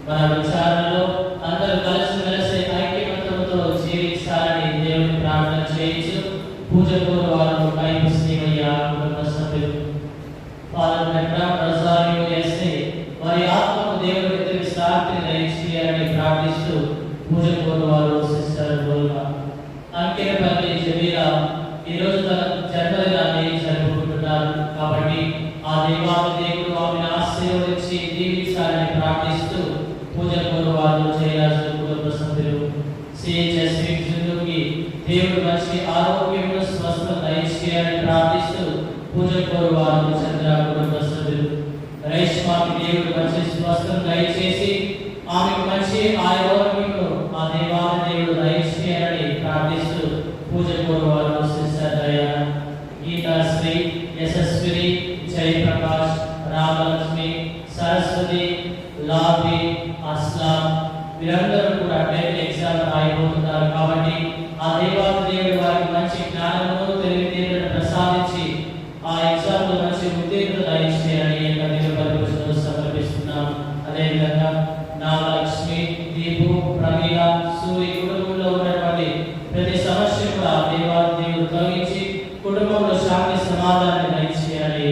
మన విచారణలో అందరూ కలిసి ఐక్యమత్యంతో జీవించాలని దేవుని ప్రార్థన చేయించు. పూజ వారు కైపు శ్రీమయ్య కుటుంబ సభ్యులు ఫాదర్ వెంకట ప్రసాద్ చేస్తే వారి ఆత్మకు దేవుడు ఇద్దరి శాంతిని దయచేయాలని ప్రార్థిస్తూ పూజ వారు సిస్టర్ గోల్మా అంకెరపల్లి జమీరా ఈరోజు తన జన్మదినాన్ని జరుపుకుంటున్నారు. కాబట్టి ఆ దేవాది దేవుడు ఆమెను ఆశీర్వదించి దీవించాలని ప్రార్థిస్తూ పూజ వారు చేయాల్సిన కుటుంబ సభ్యులు సిహెచ్ఎస్ కి దేవుడు మంచి ఆరోగ్యమును స్వస్థత దయచేయాలని ప్రార్థిస్తూ పూజ వారు చంద్ర కుటుంబ సభ్యులు రేష్మాకి దేవుడు మంచి స్వస్థత దయచేసి ఆమెకు మంచి ఆరోగ్యమును ఆ దేవాది దేవుడు దయచేయాలని ప్రార్థిస్తూ పూజ వారు సిస్టర్ దయాన గీతాశ్రీ యశస్విని జయప్రకాష్ రామలక్ష్మి సరస్వతి లాభి అస్లాం వీరందరూ కూడా 10th ఎగ్జామ్ రాయబోతున్నారు. కాబట్టి ఆ దేవాది దేవుడు వారికి మంచి జ్ఞానమును తెలివితేటలను ప్రసాదించి ఆ ఎగ్జామ్ లో మంచి ఉత్తీర్ణత దయచేయాలని దేవుని సమర్పిస్తున్నాం. అదేవిధంగా నాగలక్ష్మి, దీపు, ప్రమీల, సూరి కుటుంబంలో ఉన్నటువంటి ప్రతి సమస్య కూడా దేవాది దేవుడు తొలగించి కుటుంబంలో శాంతి సమాధానాన్ని దయచేయాలని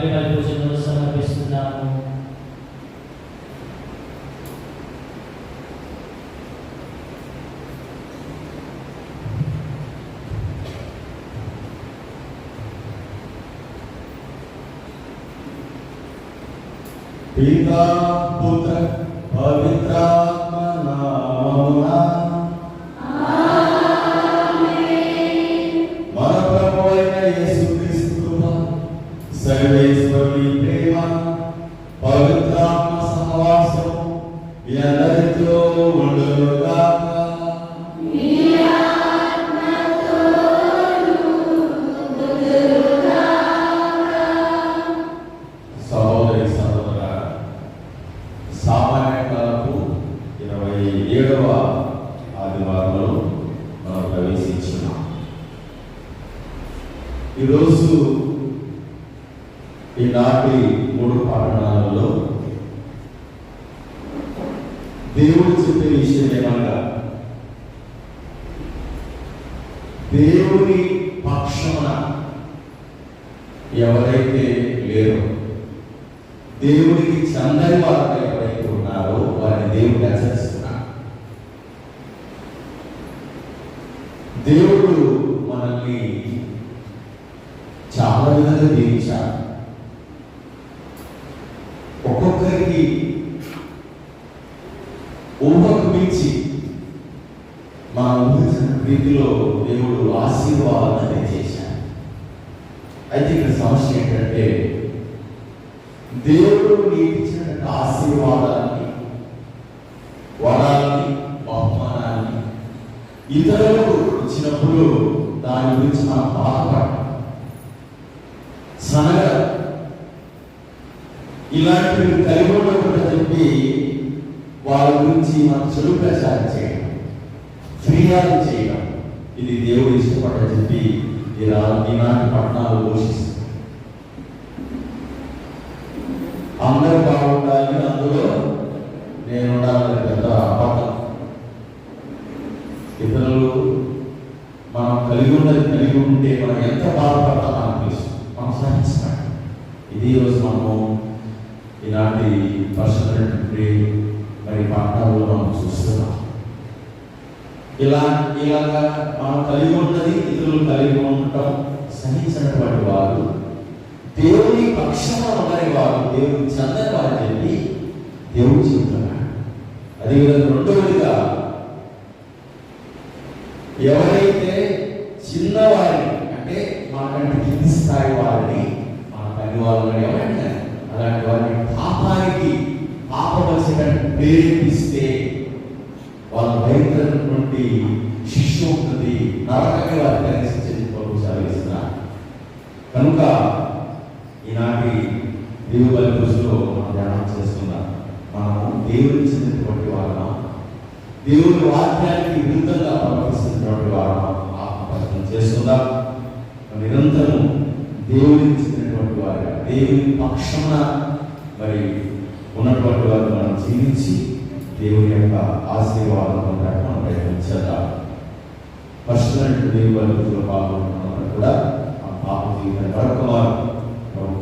దివ్య పూజను సమర్పిస్తున్నాము. పితా పుత్ర పవిత్రాత్మ నామమున ఆమేన్. మన ప్రభువైన యేసుక్రీస్తు కృప, సర్వేశ్వరుని ప్రేమ, పవిత్రాత్మ సహవాసం అందరితో ఉండునుగాక. సామాన్య కాలపు 27వ ఆదివారంలో మనం ప్రవేశించున్నాం. ఈరోజు ఈనాటి 3 పట్టణాలలో దేవుడు చెప్పే విషయం ఏమనగా, దేవుని పక్షమున ఎవరైతే లేరో, దేవుడికి చందని వారు ఎవరైతే ఉన్నారో వారిని దేవుడు హెచ్చరిస్తున్నారు. దేవుడు మనల్ని చాలా విధంగా దీవించారు. ఒక్కొక్కరికి ఊహకు మించి మన ఊహించిన రీతిలో దేవుడు ఆశీర్వాదాన్ని చేశారు. అయితే ఇక్కడ సమస్య ఏంటంటే, దేవుడు నీకు ఇచ్చిన ఆశీర్వాదాన్ని, వరాన్ని, బహుమానాన్ని ఇతరులకు ఇచ్చినప్పుడు దాని గురించి మనం బాధపడాలి. సనగా ఇలాంటివి కలిగి ఉండకూడదని చెప్పి వాళ్ళ గురించి మనం చెడు ప్రచారం చేయడం, ఫిర్యాదు చేయడం, ఇది దేవుడు ఇష్టపడని చెప్పి ఈనాటి పట్టణాలు పోషిస్తుంది. అందరూ బాగుండాలి, అందులో నేను ఉండాలని పెద్ద అబద్ధం. ఇతరులు మనం కలిగి ఉంటే మనం ఎంత బాధపడతామో మనకు తెలుసు, మనం సహిస్తాం. ఇది ఈరోజు మనము ఈనాటి పరిశుభ్రతకి మరి పట్టణాల్లో మనం చూస్తున్నాం. ఇలాగా మనం కలిగి ఉన్నది ఇతరులు కలిగి ఉండటం సహించినటువంటి వారు దేవుని పక్షంలో ఉన్నది వారు, దేవుని చందని వారు చెప్పి దేవుడు చెబుతున్నాడు. అదేవిధంగా రెండవదిగా, ఎవరైతే చిన్నవారిని అంటే మనకంటే కింది స్థాయి వారిని, మన పని వాళ్ళని ఎవరైనా అలాంటి వారిని పాపవలసినట్టు ప్రేరేపిస్తే వాళ్ళ భయంకరమైనటువంటి శిక్ష ఉంటుంది, నరకంగా వారిని కలిసి సెలవిస్తున్నారు. కనుక ఈనాటి దేవుని దృష్టిలో మనం ధ్యానం చేస్తున్నాం. మనము దేవుడికి చెందినటువంటి వాళ్ళం, దేవుని వాక్యానికి విరుద్ధంగా ప్రవర్తిస్తున్నటువంటి వాళ్ళం ఆత్మపరిశీలన చేస్తున్నాం. నిరంతరం దేవుడికి చెందినటువంటి వారు, దేవుని పక్షమున మరి ఉన్నటువంటి వారు మనం జీవించి దేవుని యొక్క ఆశీర్వాదం పొందడానికి మనం ప్రయత్నం చేద్దాం. పర్సనల్ దేవుల పాల్గొంటున్నప్పుడు కూడా ఆ పాప జీవితం వరకు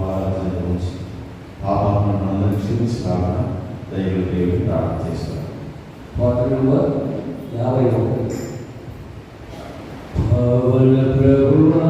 ఆరాధన గురించి పాపాలను అందరినీ క్షమించాలని దేవుడు ప్రార్థన చేస్తారు. పాట నంబర్ 51. పవన ప్రభువా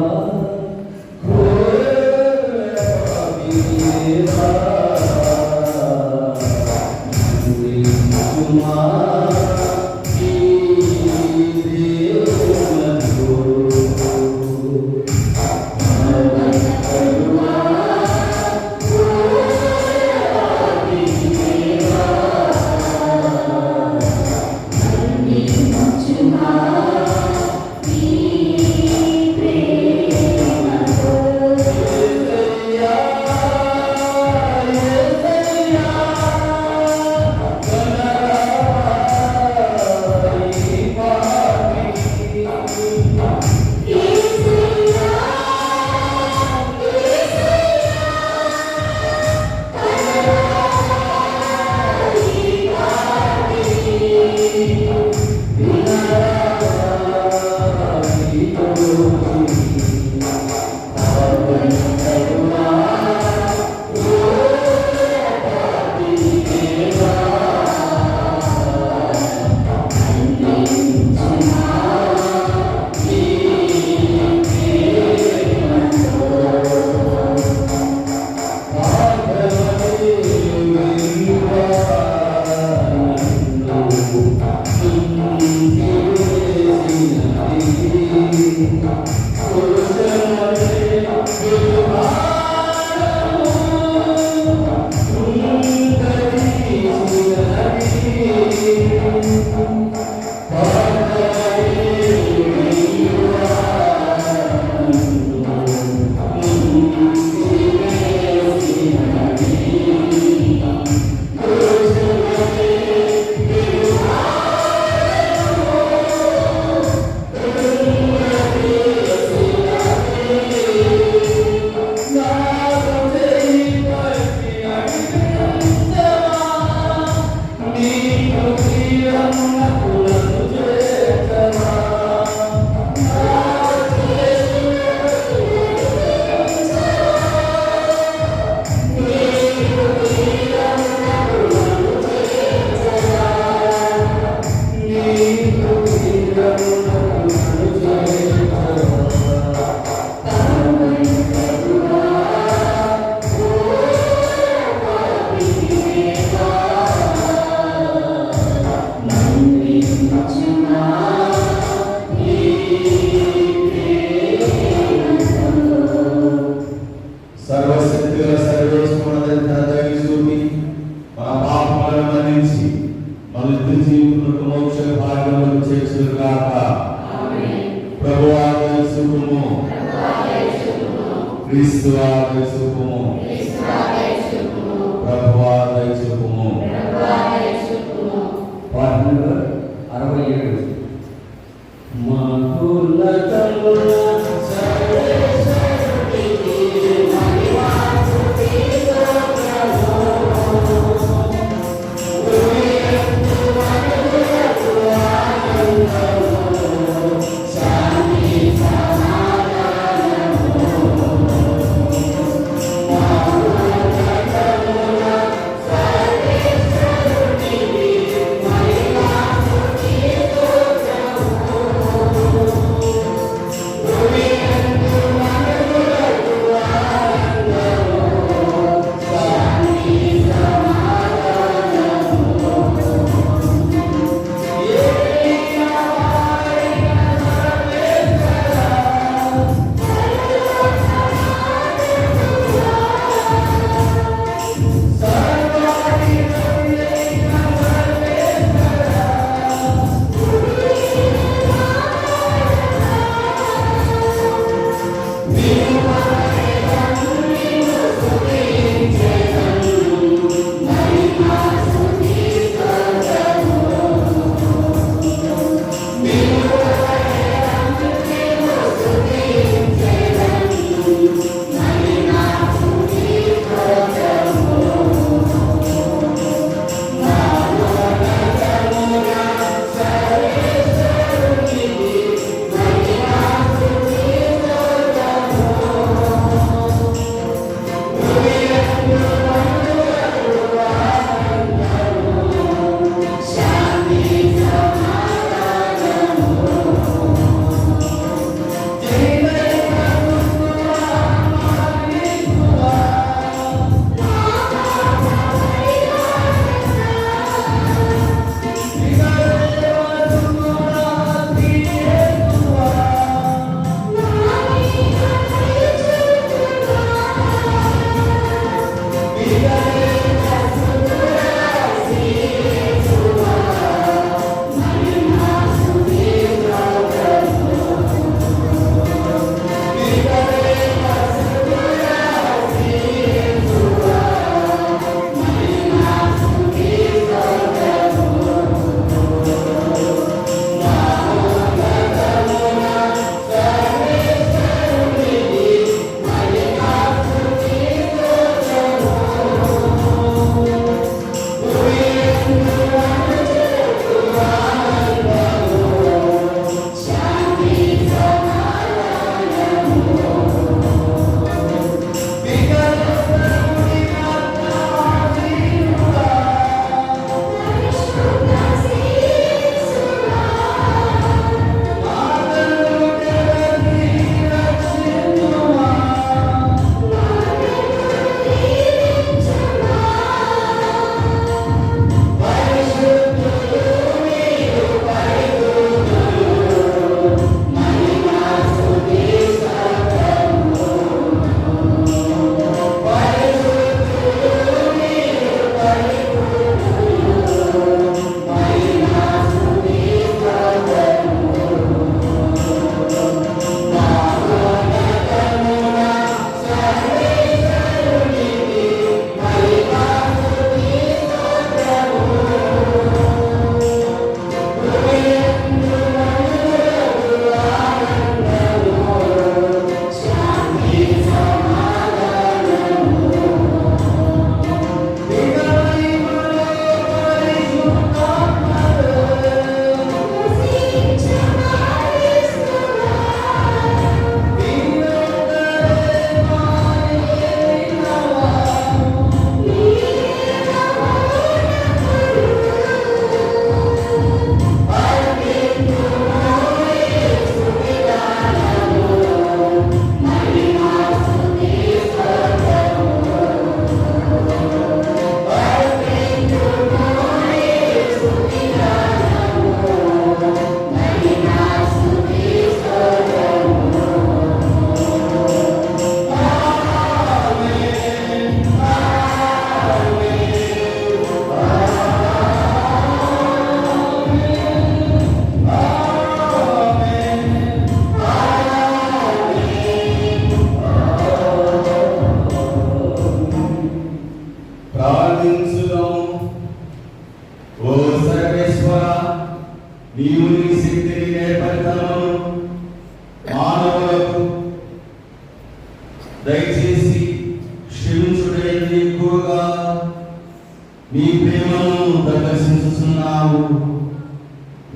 ప్రేమను ప్రదర్శించుతున్నావు.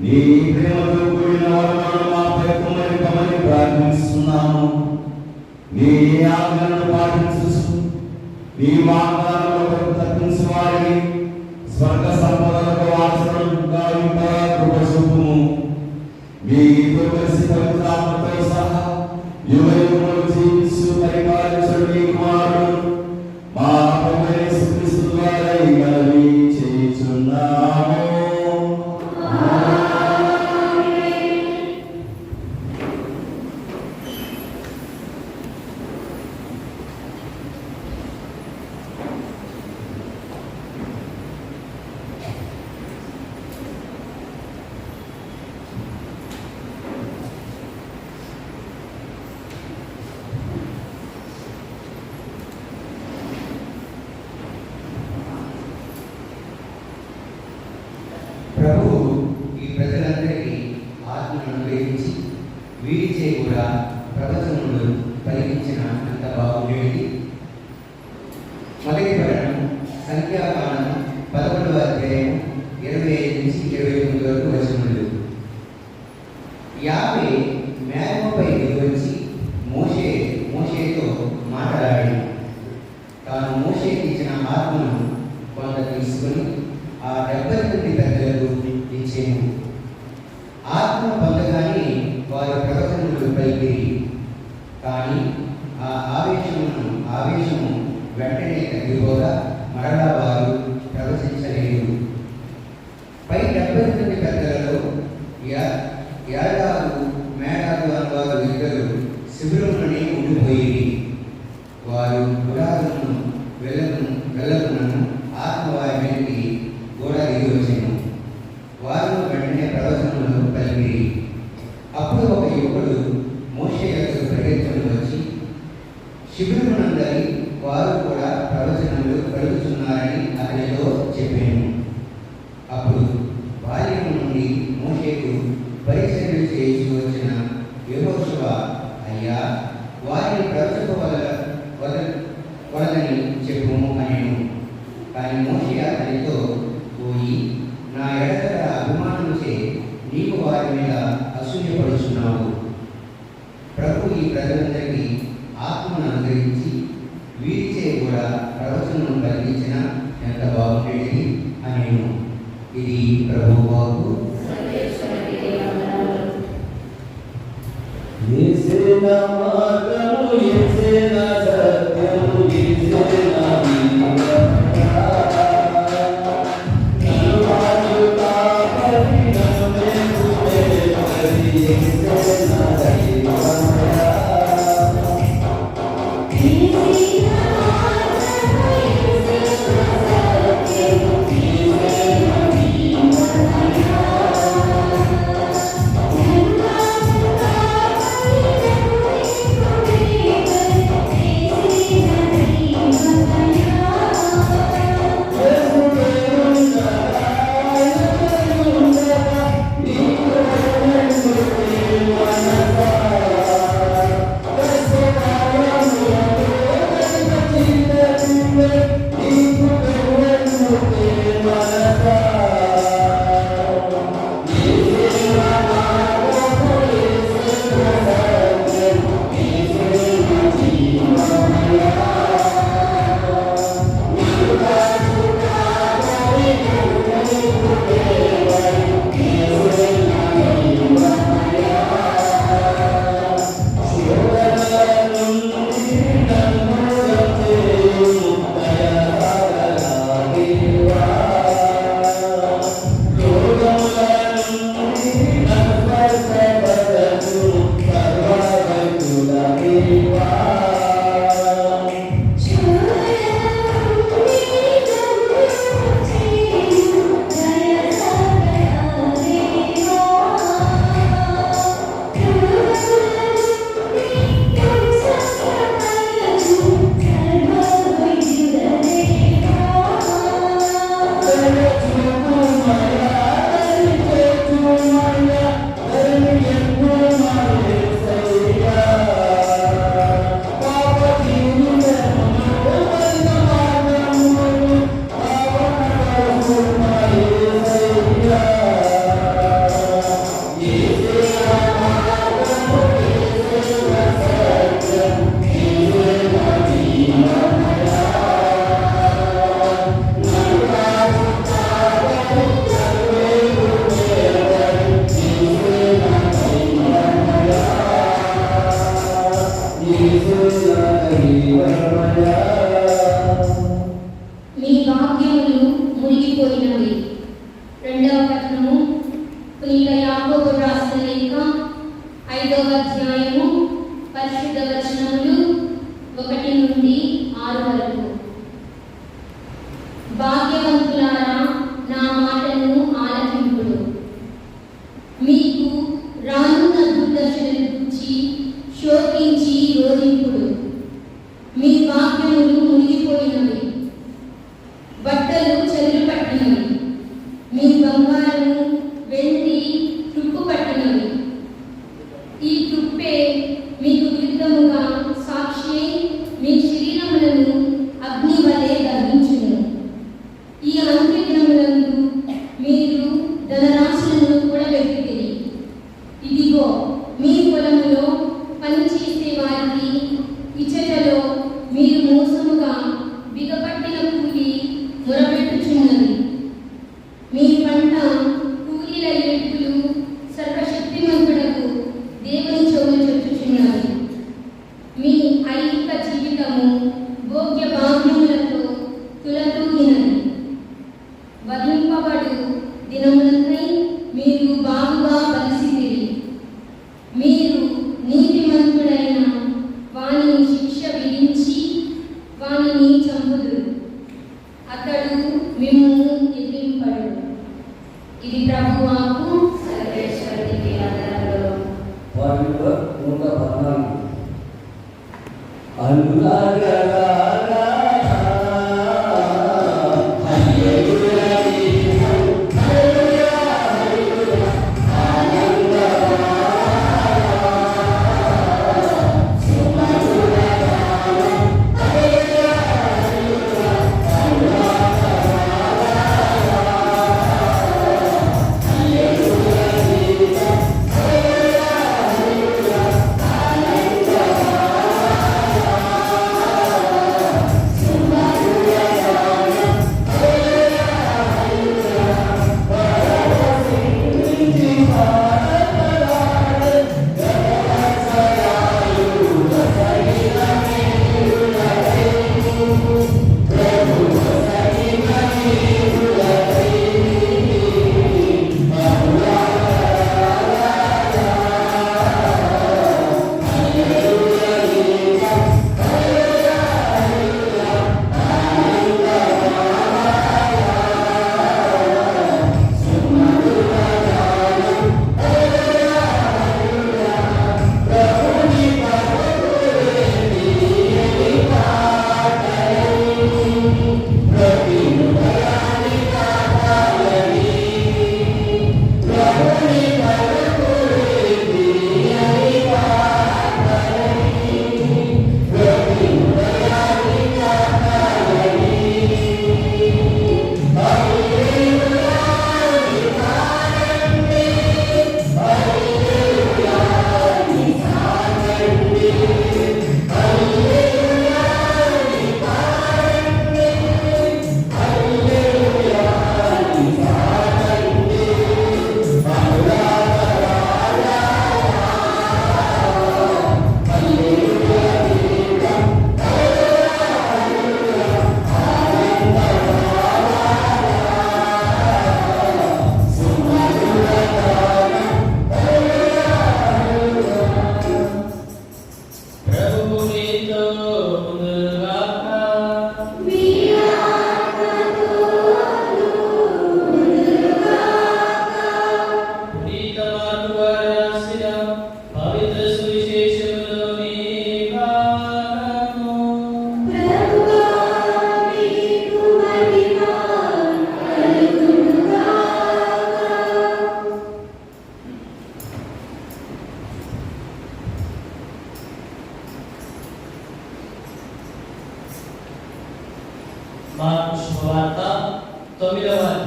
నీ ప్రేమతో కూడిన వరములను మాపై కుమ్మరి ప్రార్థిస్తున్నాము. నీ ఆజ్ఞలను పాటించు, నీ వాగ్దానాలకు తప్పించు వారిని స్వర్గ సంపదలకు వారసులుగా కృప చూపుము. మీతో కలిసి పవిత్రాత్మతో సహా యుగయుగములు జీవించు పరిపాలించు నీ కుమారుడు మా ప్రభువైన యేసుక్రీస్తు ద్వారా ఈ మనవి చేయుచున్నాము. ప్రభువు ఈ ప్రజలందరికీ ఆత్మను అనుగ్రహించి వీరిచే కూడా ప్రవచనములు పలికించిన అంత బాగుండేది. మొదటి పఠనం సంఖ్యాకాండం 11వ అధ్యాయం 25 నుంచి 29 వరకు వచనములు. యావే మేఘముపై దిగివచ్చి మోషేతో మాట్లాడి తాను మోషేకి ఇచ్చిన ఆత్మను కొంత తీసుకొని ఆ 70 పెద్దలకు ఇచ్చేను. ఆత్మ పొందగానే వారి ప్రవచనములు పలికిరి. కానీ ఆ ఆవేశము వెంటనే తగ్గిపోగా మరలా వారు ప్రవచించలేదు. పై 70 పెద్దలలో యాదాగు మేడాగు వారు ఇద్దరు శిబిరంలోనే ఉండిపోయి వారు గుడాలను వెళ్ళకున్నను ఆత్మ వారి మీదకి కూడా దిగి వచ్చాను. వారు వెంటనే ప్రవచనములు పలికిరి. అప్పుడు ఒక యువకుడు మోషే యొద్దకు పరిగెత్తుకుని వచ్చి శిబిరమునందరి వారు కూడా ప్రవచనములు పలుకుతున్నారని అతనితో చెప్పాను. అప్పుడు బాల్యము నుండి మోషేకు పరిచర్యలు చేయించి వచ్చిన యెహోషువ, అయ్యా వారిని ప్రవచింపవలదని చెప్పుము అనేను. కానీ మోషే అతనితో, పోయి నా ఎడతల అభిమానముచే నీవు వారి మీద అసూయపడుచున్నావు. ప్రభు ఈ ప్రజలందరికీ ఆత్మను అనుగ్రహించి వీరిచే కూడా ప్రవచనం కలిగించిన ఎంత బాగుండేది అనేను. ఇది ప్రభు వాక్కు. మీ వాక్యములు మునిగిపోయినవి. 2వ పట్టణము పునీత యాకోబు రాసిన లేఖ 5వ అధ్యాయము పరిశుద్ధ వచనములు 1 నుండి 6 వరకు. భాగ్యవంతులారా, నా మాటను ఆలకింపుడు. మీకు రానున్న దుర్దశలను గురించి శోకించి రోధింపుడు. మీ వాక్యములు మునిగిపోయినవి, బట్టలు చెదులు పట్టినవి. మీ బంగారము వెండి తుప్పు పట్టినవి. ఈ తుప్పే మీకు విరుద్ధముగా సాక్షి మీ శరీరములను అగ్ని వలె దహించును. ఈ అంత్య దినములందు మీరు ధనరాశులను కూడబెట్టిరి. ఇదిగో, మీ పొలములో పనిచేసే వారికి ఇచ్చటలో మీరు మోసముగా బిగపట్టిన కూలి మొరపెట్టుచున్నది. మీ పంట కూలీల ఏడుపులు సర్వశక్తిమంతుడకు దేవుని చెవులు చెప్పుచున్నవి. మీ ఐహిక జీవితము భోగ్య భాగ్యములతో తులతూగినది. వధింపబడు దినములకై మీరు బాగుగా బలిసితిరి. మీరు నీతిమంతుడైన వానిని శిక్ష విధించి వానిని చంపుదురు. అతడు మిమ్ము ఎదిరింపడు. ఇది ప్రభువాకు. సర్వేశ్వరునికి ఆధారము. వారిలో 114 అనురాగలారా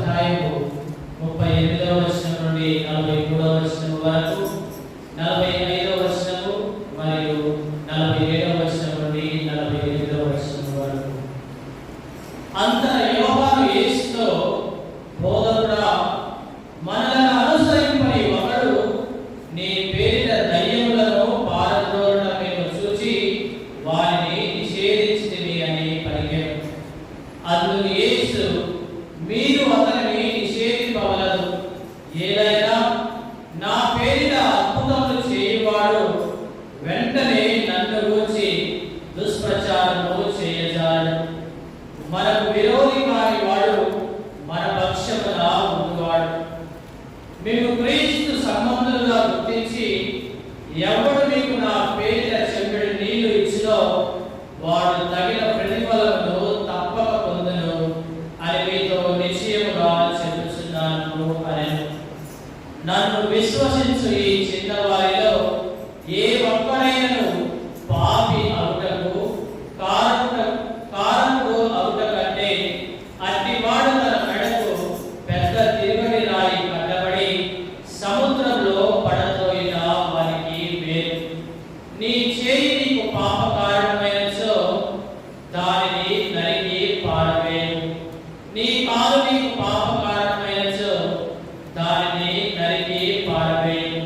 అధ్యాయము 38వ వచనం నుండి 43వ వచనం వరకు, 45వ వచనము మరియు 47వ వచనం నుండి 48వ వచనం వరకు. అంతర యోహాను యేసుతో, బోధకుడా, మనలను అనుసరింపని ఒకడు నీ పేరిట దయ్యములను పారద్రోలుట మేము చూచి వారిని నిషేధించితిమి అని పలికెను. అందుకు యేసు, మీరు అతనిని నిషేధింపవలదు. ఏదైనా నా పేరిట అద్భుతములు చేయువాడు వెంటనే నన్ను గూర్చి దుష్ప్రచారము చేయజాలడు. మనకు విరోధి కాని వాడు మన పక్షమున ఉండువాడు. మేము క్రీస్తు సంబంధులుగా గుర్తించి ఎవడు మీకు నా పేరిట చెంబెడు నీళ్లు ఇచ్చినో వాడు తగిన ప్రతిఫలమును తప్పక పొందును అని మీతో నిశ్చయముగా చెబుతున్నాను అనెను. నన్ను విశ్వసించు ఈ చిన్నవారిలో ఏ ఒక్కడైనను పాపి అవుటకు కారణుడు అవుట కంటే అట్టివాడు తన మెడకు పెద్ద తిరుగని రాయి కట్టబడి సముద్రంలో పడదోయిన వారికి మేలు. నీ చేయి నీకు పాప కారణమైనచో దానిని నరికి పారవేయు. నీ కాలు నీకు పాప కారణమైనచో దానిని నరికి పారవేయు.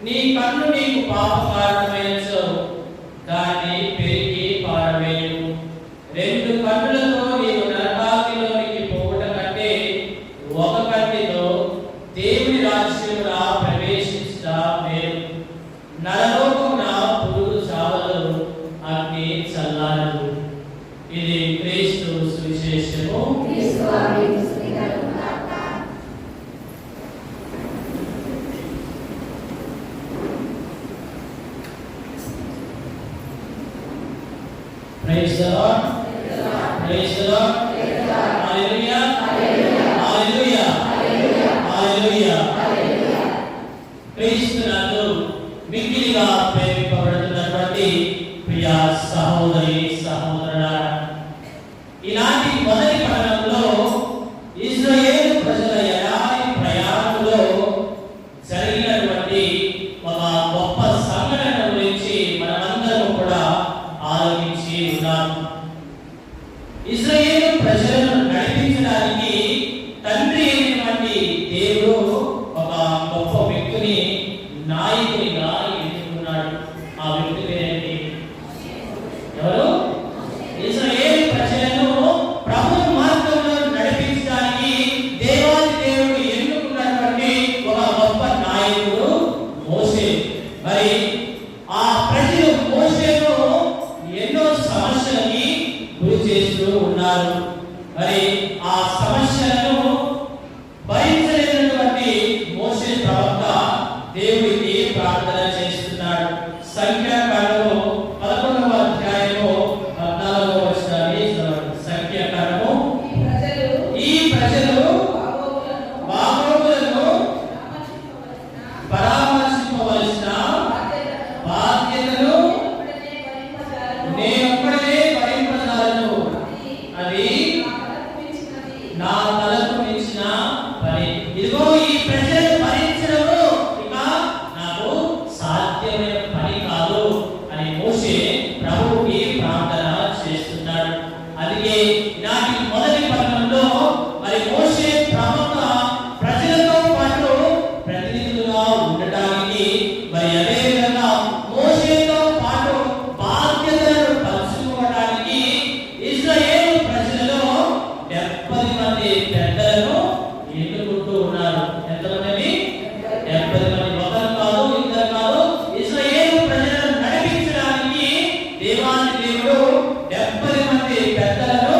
నీ కన్ను నీకు పాప కారణమైనచో దాన్ని పెరిగి పారవేయు. రెండు కన్నులతో నీవు నరకాగ్నిలోనికి పోవుట కంటే ఒక కంటితో దేవుని రాజ్యమున ప్రవేశించుట మేలు. నరలోకమున పురుగు చావదు, అగ్ని చల్లారదు. ఇది క్రీస్తు సువిశేషము. Praise the Lord. Praise the Lord. Hallelujah. Hallelujah. Hallelujah. క్రీస్తు నందు మిక్కిలిగా ప్రేమింపబడుతున్నటువంటి ప్రియ సహోదరి సహోదరులారా, ఈనాటి మొదటి పట్టణంలో ఇశ్రాయేలు ప్రజల ఎడారి ప్రయాణంలో జరిగినటువంటి ఒక గొప్ప సంఘటన గురించి మనమందరం కూడా ఆలోచించి ఉన్నాం. ఇశ్రాయేలు ప్రజలను నడిపించడానికి తండ్రి అయినటువంటి దేవుడు ఒక గొప్ప వ్యక్తిని నాయకునిగా ఎన్నుకున్నాడు. ఆ వ్యక్తి పేరేంటి? ఎవరు? ఇశ్రాయేలు ప్రజలను ప్రభు మార్గంలో నడిపించడానికి దేవాది దేవుడు ఎన్నుకున్నటువంటి ఒక గొప్ప నాయకుడు మోషే. మరి ఆ ప్రజలు మోషేను ఎన్నో సమస్యలకి గురి చేస్తూ ఉన్నారు. మరి ఆ సమస్యలను భరించలేనటువంటి మోషే ప్రవక్త దేవుడికి ప్రార్థన చేస్తున్నాడు. సంఖ్యాకాండము 11వ అధ్యాయము 14వ వచనాన్ని చదవండి. సంఖ్యాకాండము, ఈ ప్రజలు బాగోగులను పరామర్శింపవలసిన బాధ్యతను నేనొక్కడనే భరింపజాలను. అది నా తలకు మించిన పని. ఇదిగో ఈ ప్రజలు భరించడము ఇక నాకు సాధ్యమైన పని కాదు అని మోషే ప్రభువుకి ప్రార్థన చేస్తున్నాడు. అందుకే నాటి మొదటి పట్టణంలో మరి మోషే ప్రవక్త ప్రజలతో పాటు ప్రతినిధులుగా ఉండటానికి, మరి అదే విధంగా మోషేతో పాటు బాధ్యతలను పంచుకోవడానికి ఇశ్రాయేలు ప్రజలలో 70 మంది పెద్దలను ఎన్నుకుంటూ ఉన్నారు. ఎంతమంది? 70 మంది. ఒకరు కాదు, ఇద్దరు కాదు. ఇశ్రాయేలు ప్రజలను నడిపించడానికి దేవాది దేవుడు 70 మంది పెద్దలను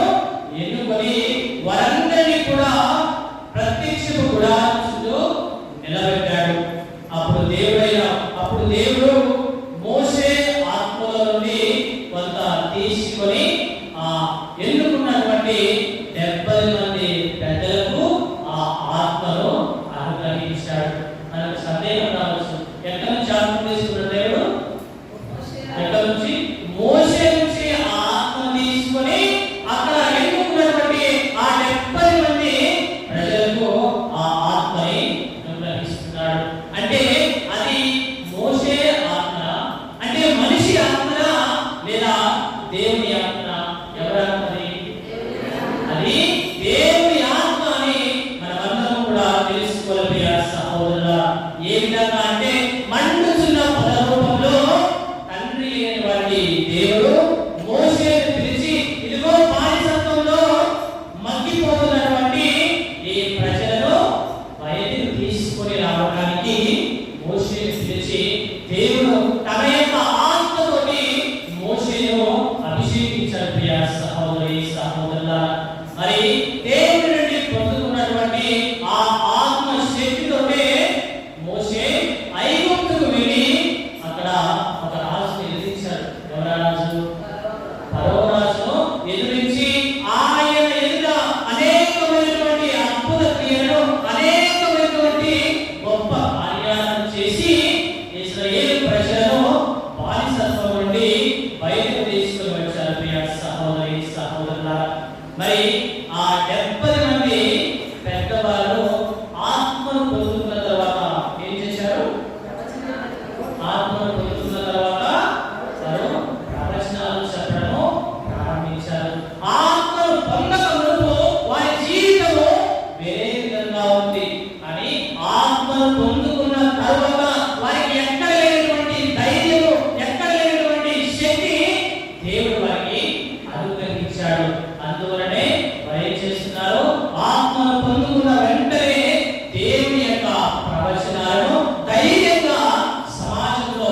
ఎన్నుకొని వారందరినీ కూడా ప్రతి సహోదరులా, ఏ విధంగా అంటే మండుచున్న పొద రూపంలో తండ్రి లేని వాడి దేవుడు మోషేను పిలిచి, ఇదిగో బానిసత్వంలో మగ్గిపోతున్నటువంటి ఈ ప్రజలను బయటికి తీసుకొని రావడానికి మోషేను పిలిచి దేవుడు తన యొక్క ఆత్మతోటి మోషేను అభిషేకించాడు. ప్రియ సహోదరి సహోదరులా, మరి దేవుడి నుండి పొందుకున్నటువంటి ఆ ఆత్మ శక్తితోటే మోషే ఐగుప్తుకు వెళ్ళి అక్కడ ఒక రాజును ఎదిరించాడు. ఎవరా రాజు? ఫరో రాజును ఎదిరించి ఆయన ఎదుట అనేకమైనటువంటి అద్భుత క్రియలను, అనేకమైనటువంటి గొప్ప కార్యాలను చేసి ఇశ్రాయేలు ప్రజలను బానిసత్వం నుండి బయటకు తీసుకుని వచ్చారు. ప్రియ సహోదరి సహోదరులారా, మరి ఆ 70 మంది పెద్దవాళ్ళు ఆత్మను పొందుకున్న తర్వాత ఏం చేశారు? ఆత్మను పొందుకున్న తర్వాత వారు ప్రవచనాలు చెప్పడము ప్రారంభించారు. ఆత్మను పొందక మునుపు వారి జీవితము వేరే విధంగా ఉంది. కానీ ఆత్మను పొందుకున్న తర్వాత వారికి ఎక్కడ లేనటువంటి ధైర్యము, ఎక్కడ లేనటువంటి శక్తి దేవుడు వారికి అనుగ్రహించాడు. అందువలనే వారు ఏం చేస్తున్నారు? ఆత్మను పొందుకున్న వెంటనే దేవుని యొక్క ప్రవచనాలను ధైర్యంగా సమాజంలో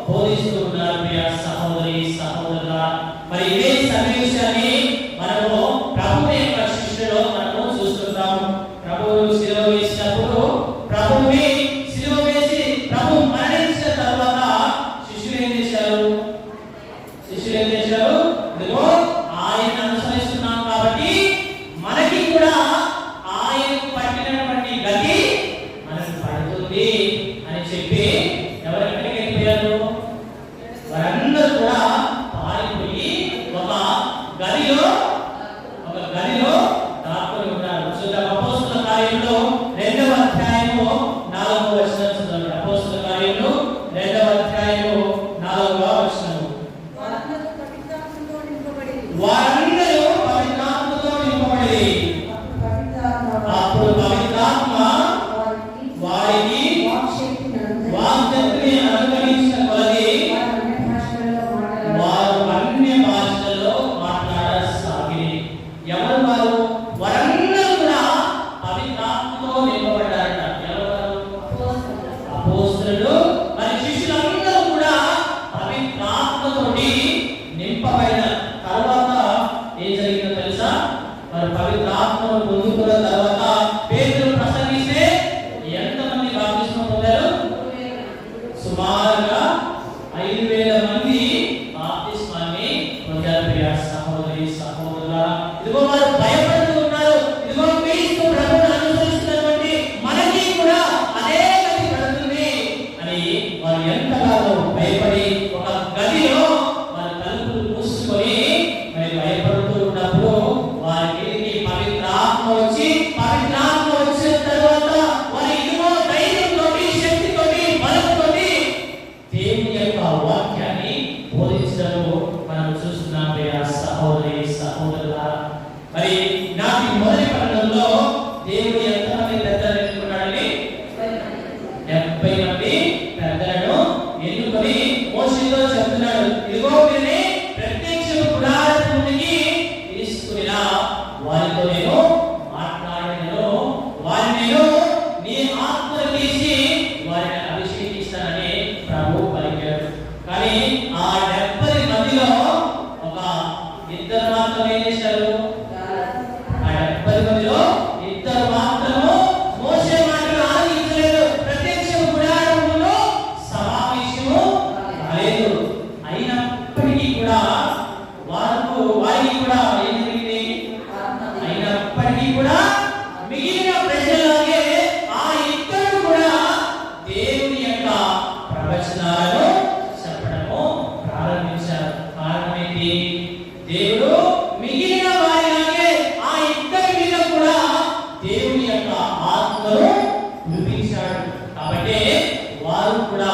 బోధిస్తూ ఉన్నారు. ప్రియ సహోదరి సహోదరులా, మరి ఇదే సన్నివేశాన్ని మనము ప్రభువు యొక్క శిష్యులో మనము చూస్తుంటాము. ప్రభువు శిలువ వేసినప్పుడు, ప్రభువుని శిలువ వేసి ప్రభు మరణించిన తర్వాత శిష్యులు ఏం చేశారు? ఇదిగో ఆయన అనుసరిస్తున్నాం కాబట్టి మనకి కూడా ఆయనకు పట్టినటువంటి గతి మనకు పడుతుంది అని చెప్పి ఎవరెక్కడికి వెళ్ళిపోయారు? వారందరూ కూడా పారిపోయి ఒక గదిలో దాక్కుని ఉన్నారు. చూద్దాం అపోస్తల కార్యంలో 2వ అధ్యాయము 4వ వచనం చూద్దాం. అపోస్తల కార్యంలో 2వ అధ్యాయము 4వ వచనం. వారందరూ పవిత్రాత్మతో నింపబడి అప్పుడు పవిత్రాత్మ వారికి వాక్శక్తిని అనుగ్రహించిన కొలది వారు అన్య భాషలలో మాట్లాడసాగిరి. ఎవరు వారు? వారందరూ కూడా పవిత్రాత్మతో నింపబడ్డారట. ఎవరు? అపోస్తలులు. మరి శిష్యులందరూ కూడా పవిత్రాత్మతోటి నింపబడిన తర్వాత ఏం జరిగిందో తెలుసా? మరి పవిత్రాత్మను పొందుకున్న తర్వాత పేతురు ప్రసంగిస్తే ఎంతమంది బాప్తిస్మం పొందారు? సుమారుగా 5,000 మంది బాప్తిస్మాన్ని పొందారు. ప్రియ సహోదరి సహోదరులారా, ఇదిగో వారు భయపడుతూ ఉన్నారు. ఇదిగో క్రీస్తు ప్రభువును అనుసరిస్తున్నటువంటి మనకి కూడా అదే గతి పడుతుంది అని వారు ఎంతగానో భయపడి ఒక గదిలో వారి తలుపులు మూసుకొని మరి భయపడుతూ ఉన్నప్పుడు వారికి పవిత్రాత్మ వచ్చిన తర్వాత వారి ఇదిగో ధైర్యంతోటి, శక్తితోటి, బలంతోటి దేవుని యొక్క వాక్యాన్ని బోధించడం మనం చూస్తున్నాం. ప్రియ సహోదరి సహోదరులారా, మరి నాటి మొదటి పట్టణంలో దేవుడు ఎంతమంది పెద్దలు ఎన్నుకున్నాడని? 70 మంది పెద్దలను ఎన్నుకొని మోషేతో చెప్తున్నాడు, ఇదిగో వీరిని ప్రత్యక్ష గుడారమునికి తీసుకుని రా, వారితో నేను మాట్లాడినను, వారిని నేను నీ ఆత్మను తీసి వారిని అభిషేకిస్తానని ప్రభు పలికాడు. కానీ ఆ 70 మందిలో ఒక 2 మాత్రమే చేశారు. ఆ 70 మందిలో 2 మాత్రము మోషే మాటలు ఆలకించలేదు. ప్రత్యక్ష గుడారములో సమావేశము కాలేదు. అయినప్పటికీ కూడా వారికి కూడా ఏం జరిగింది? అయినప్పటికీ కూడా మిగిలిన ప్రజలాగే ఆ 2 కూడా దేవుని యొక్క ప్రవచనాలను చెప్పడము ప్రారంభించారు. కారణం ఏంటి? దేవుడు మిగిలిన వారిలాగే ఆ 2 మీద కూడా దేవుని యొక్క ఆత్మను కురిపించాడు. కాబట్టి వారు కూడా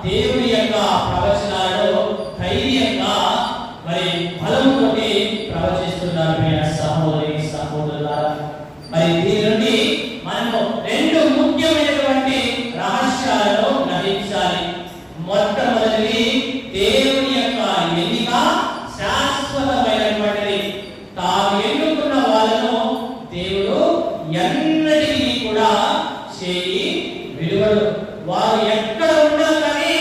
దేవుని యొక్క ప్రవచనాలను ధైర్యంగా మరి బలంతో ప్రవచిస్తున్నారు. ప్రియ సహోదరి సహోదరులారా, మరి దీని నుండి మనము 2 ముఖ్యమైనటువంటి చేయి విడువడు. వారు ఎక్కడ ఉన్నా కానీ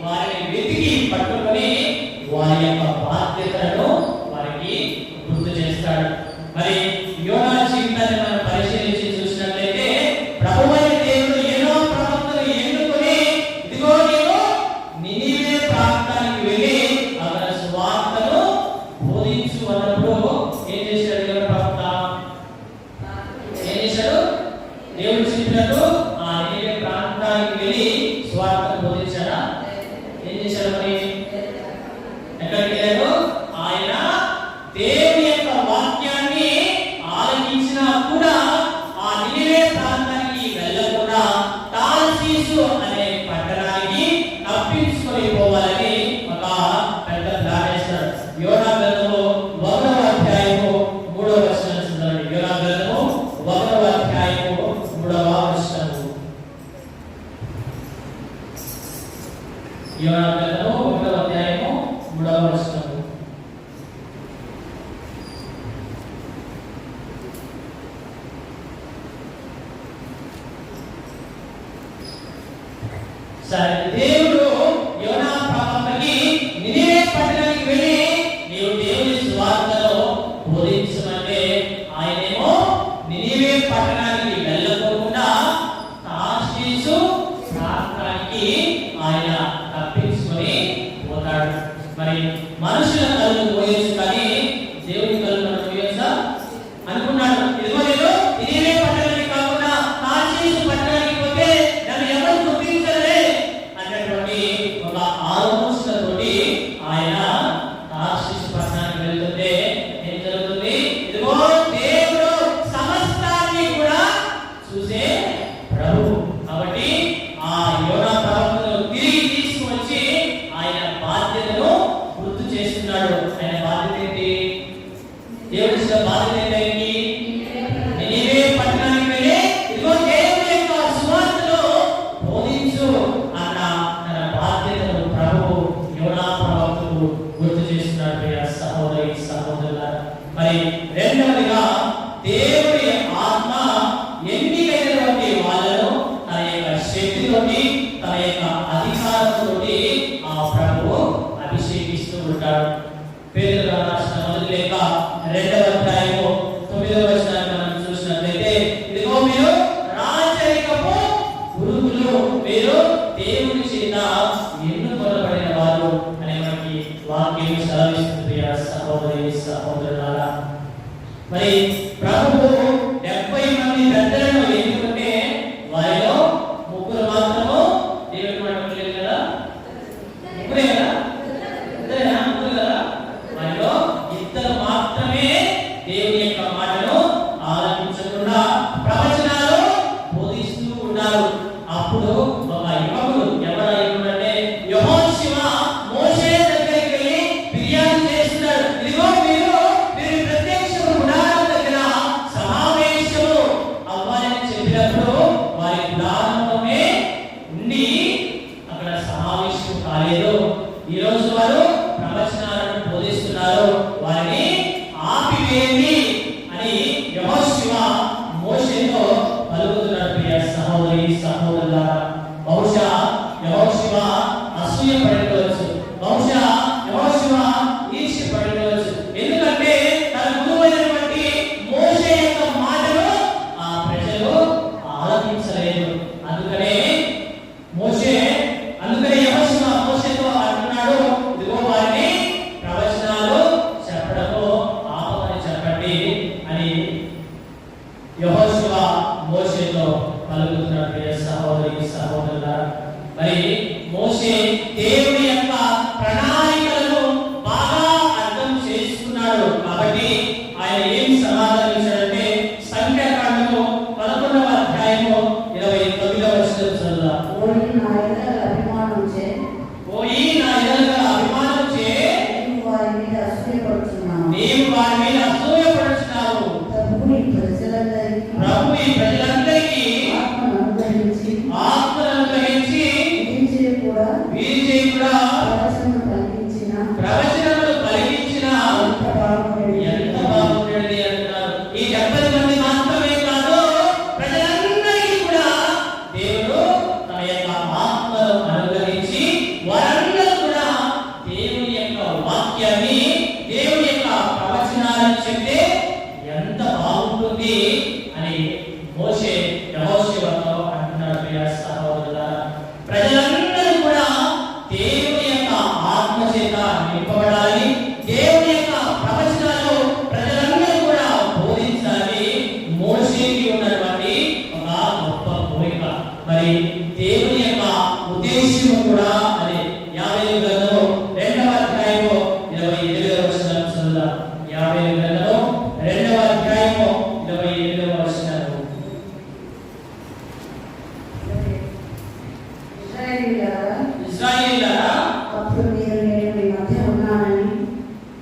వారిని వెతికి పట్టుకొని వారి యొక్క బాధ్యతలను వారికి గుర్తు చేస్తాడు. మరి యోనా జీవితాన్ని మనం పరిశీలించి చూసినట్లయితే ప్రభువైన దేవుడు ఎన్నో ప్రవక్తలను ఎన్నుకొని ఇదిగో నేను నినివే ప్రాంతానికి వెళ్ళి అక్కడ సువార్తను బోధించు అన్నప్పుడు ఏం చేశాడు యోనా ప్రవక్త? ఏం చేశాడు? దేవుడు చెప్పినట్టు ఆ నినివే ప్రాంతానికి వెళ్ళి సువార్తను బోధించాడా? ఏం చేశాడు? మరి ఎక్కడికి వెళ్ళాడు? ఆయన దేవుని యొక్క వాక్యాన్ని ఆలకించినా కూడా ఆ నినివే ప్రాంతానికి వెళ్ళకుండా తార్షీషు అనే పట్టణానికి తప్పించుకొని పోవాలని ఒక పెద్ద ప్లాన్ వేస్తాడు. యోనా గ్రంథము 1వ అధ్యాయము 3వ వచనం చదవండి. యోనా గ్రంథము 1వ అధ్యాయము 3వ వచనము. యోనా గ్రంథము 1వ అధ్యాయము 3వ వచనము. సరే, దేవుడు యోనా ప్రవక్తకి నినివే పట్టణానికి వెళ్ళి నీవు దేవుని సువార్తను బోధించమంటే ఆయనేమో నినివే పట్టణానికి వెళ్ళకోకుండా తార్షీషు ప్రాంతానికి ఆయన తప్పించుకొని పోతాడు. మరి మనుషుల కళ్ళు మోయొచ్చు కానీ దేవుని కళ్ళు మనం మోయొచ్చా అనుకున్నాడు. ఇదిగో నేను నినివే పట్టణానికి కాకుండా తార్షీషు పట్టణానికి పోతే నన్ను ఎవరు గుర్తించలే అన్నటువంటి ఒక ఆలోచనతోటి ఆయన తార్షీషు పట్టణానికి వెళ్తుంటే ఏం జరుగుతుంది? ఇదిగో దేవుడు సమస్తాన్ని కూడా చూసే ప్రభు. కాబట్టి ఆ యోనా ప్రవక్తను తిరిగి తీసుకువచ్చి ఆయన బాధ్యతను గుర్తు చేస్తున్నాడు. ఆయన బాధ్యత ఏంటి? దేవుడి ఇచ్చిన బాధ్యత ఏంటి? నినివే పట్టణానికి వెళ్ళి ఇదిగో దేవుని యొక్క సువార్తను బోధించు అన్న తన బాధ్యతను ప్రభు యోనా ప్రవక్తకు గుర్తు చేస్తున్నాడు. ప్రియ సహోదరి సహోదరులారా, మరి రెండవదిగా దేవుడి ఆత్మ ఎన్నికైనటువంటి వాళ్ళను తన యొక్క శక్తితోటి తన యొక్క అధికారంతోటి ఆ ప్రభువు అభిషేకిస్తూ ఉంటాడు. పేతురు రాసిన మొదటి లేఖ 2వ అధ్యాయము 9వ వచనాన్ని మనం చూసినట్లయితే ఇదిగో మీరు రాజరికపు గురువులు, మీరు దేవుని చేత ఎన్నుకొనబడిన వారు అని మనకి వాక్యం సెలవిస్తుంది. ప్రియ సహోదరి సహోదరులారా, మరి ప్రభువు 70 మంది పెద్దలను ఎన్నుకుంటే వారిలో 3 మాత్రము దేవుని మాట వినలేదు కదా? 3 కదా? 3 కదా? వారిలో 2 మాత్రమే దేవుని యొక్క మాటను ఆలకించకుండా ప్రవచనాలు బోధిస్తూ ఉన్నారు. అప్పుడు ఒక యువకుడు ఎవరంటే యెహోషువ మోషే దగ్గరికి వెళ్ళి ఫిర్యాదు చేస్తున్నాడు. ఇదిగో మీరు ప్రత్యక్ష గుడారం దగ్గర సమావేశము అవ్వాలని చెప్పినప్పుడు వారి గుడారంలోనే ఉండి అక్కడ సమావేశం కాలేదు. ఈ రోజు వారు ప్రవచనాలను బోధిస్తున్నారు, వారిని ఆపివేయండి అని యెహోషువ మోషేతో పలుకుతున్నాడు. ప్రియ సహోదరి సహోదరులారా, బహుశా యెహోషువ అసూయ పడవచ్చు, బహుశా యెహోషువ ఈర్ష్య పడవచ్చు. ఎందుకంటే తన గురువైనటువంటి మోషే యొక్క మాటను ఆ ప్రజలు ఆలకించలేదు. అందుకనే యెహోషువ మోషేతో అంటున్నాడు, ఇదిగో వారిని ప్రవచనాలు చెప్పడము ఆపమని చెప్పండి అని యెహోషువ మోషేతో పలుకుతున్నాడు. ప్రియ సహోదరి సహోదరులారా, మరి మోషే దేవుని యొక్క ప్రణాళికలను బాగా అర్థం చేసుకున్నాడు. కాబట్టి ఆయన ఏం సమాధానం ఇచ్చాడంటే సంఖ్యాకాండము 11వ అధ్యాయము 29వ వచనం చదువుదాం. పోయి నా ఎడల అభిమానముచే నీవు వారి మీద అసూయపడుచున్నావు. ప్రభు ఈ ప్రజలందరికీ ఆత్మను అనుగ్రహించి వీరి చేయి కూడా ప్రవచనములు పలికించిన ఎంత బాగుండేది అంటున్నారు. ఈ 70 మంది మాత్రమే కాదు, ప్రజలందరికీ కూడా మోషే యెహోషువతో అంటున్నాడు ప్రియ సహోదరులారా, ప్రజలందరూ కూడా దేవుని యొక్క ఆత్మ చేత నింపబడాలి, దేవుని యొక్క ప్రవచనాలు ప్రజలందరూ కూడా బోధించాలి. మోషేకి ఉన్నటువంటి ఒక గొప్ప కోరిక, మరి దేవుని యొక్క ఉద్దేశం కూడా అదే. 50 గ్రంథము 2వ అధ్యాయము 28వ వచనం చదువుదాం. 50 గ్రంథము 2వ అధ్యాయము 28వ వచనం. ఇశ్రాయేలీయులారా, అప్పుడు మీరు నేను మీ మధ్య ఉన్నానని,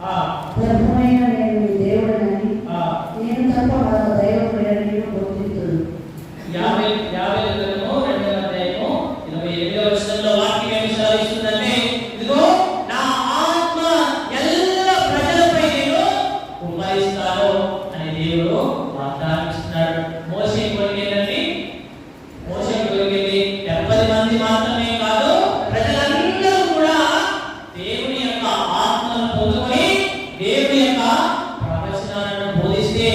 ఆ గర్భమైన నేను మీ దేవుడనని, ఆ నేను తప్ప మరొక దైవం లేడని గుర్తించుదురు. 50 గ్రంథము 2వ అధ్యాయము 28వ వచనంలో వాక్యం ఏమి సెలవిస్తుందంటే, ఇదిగో నా ఆత్మ ಎಲ್ಲ ప్రజలపై నేను కుమ్మరిస్తాను అని దేవుడు వాగ్దానం ఇస్తున్నాడు. మోషే కొరికేదండి, మోషే కొరికేది 70 మంది మాత్రమే కాదు, ప్రజలందరూ కూడా దేవుని యొక్క ఆత్మను పొందుకొని దేవుని యొక్క ప్రవచనాలను బోధిస్తే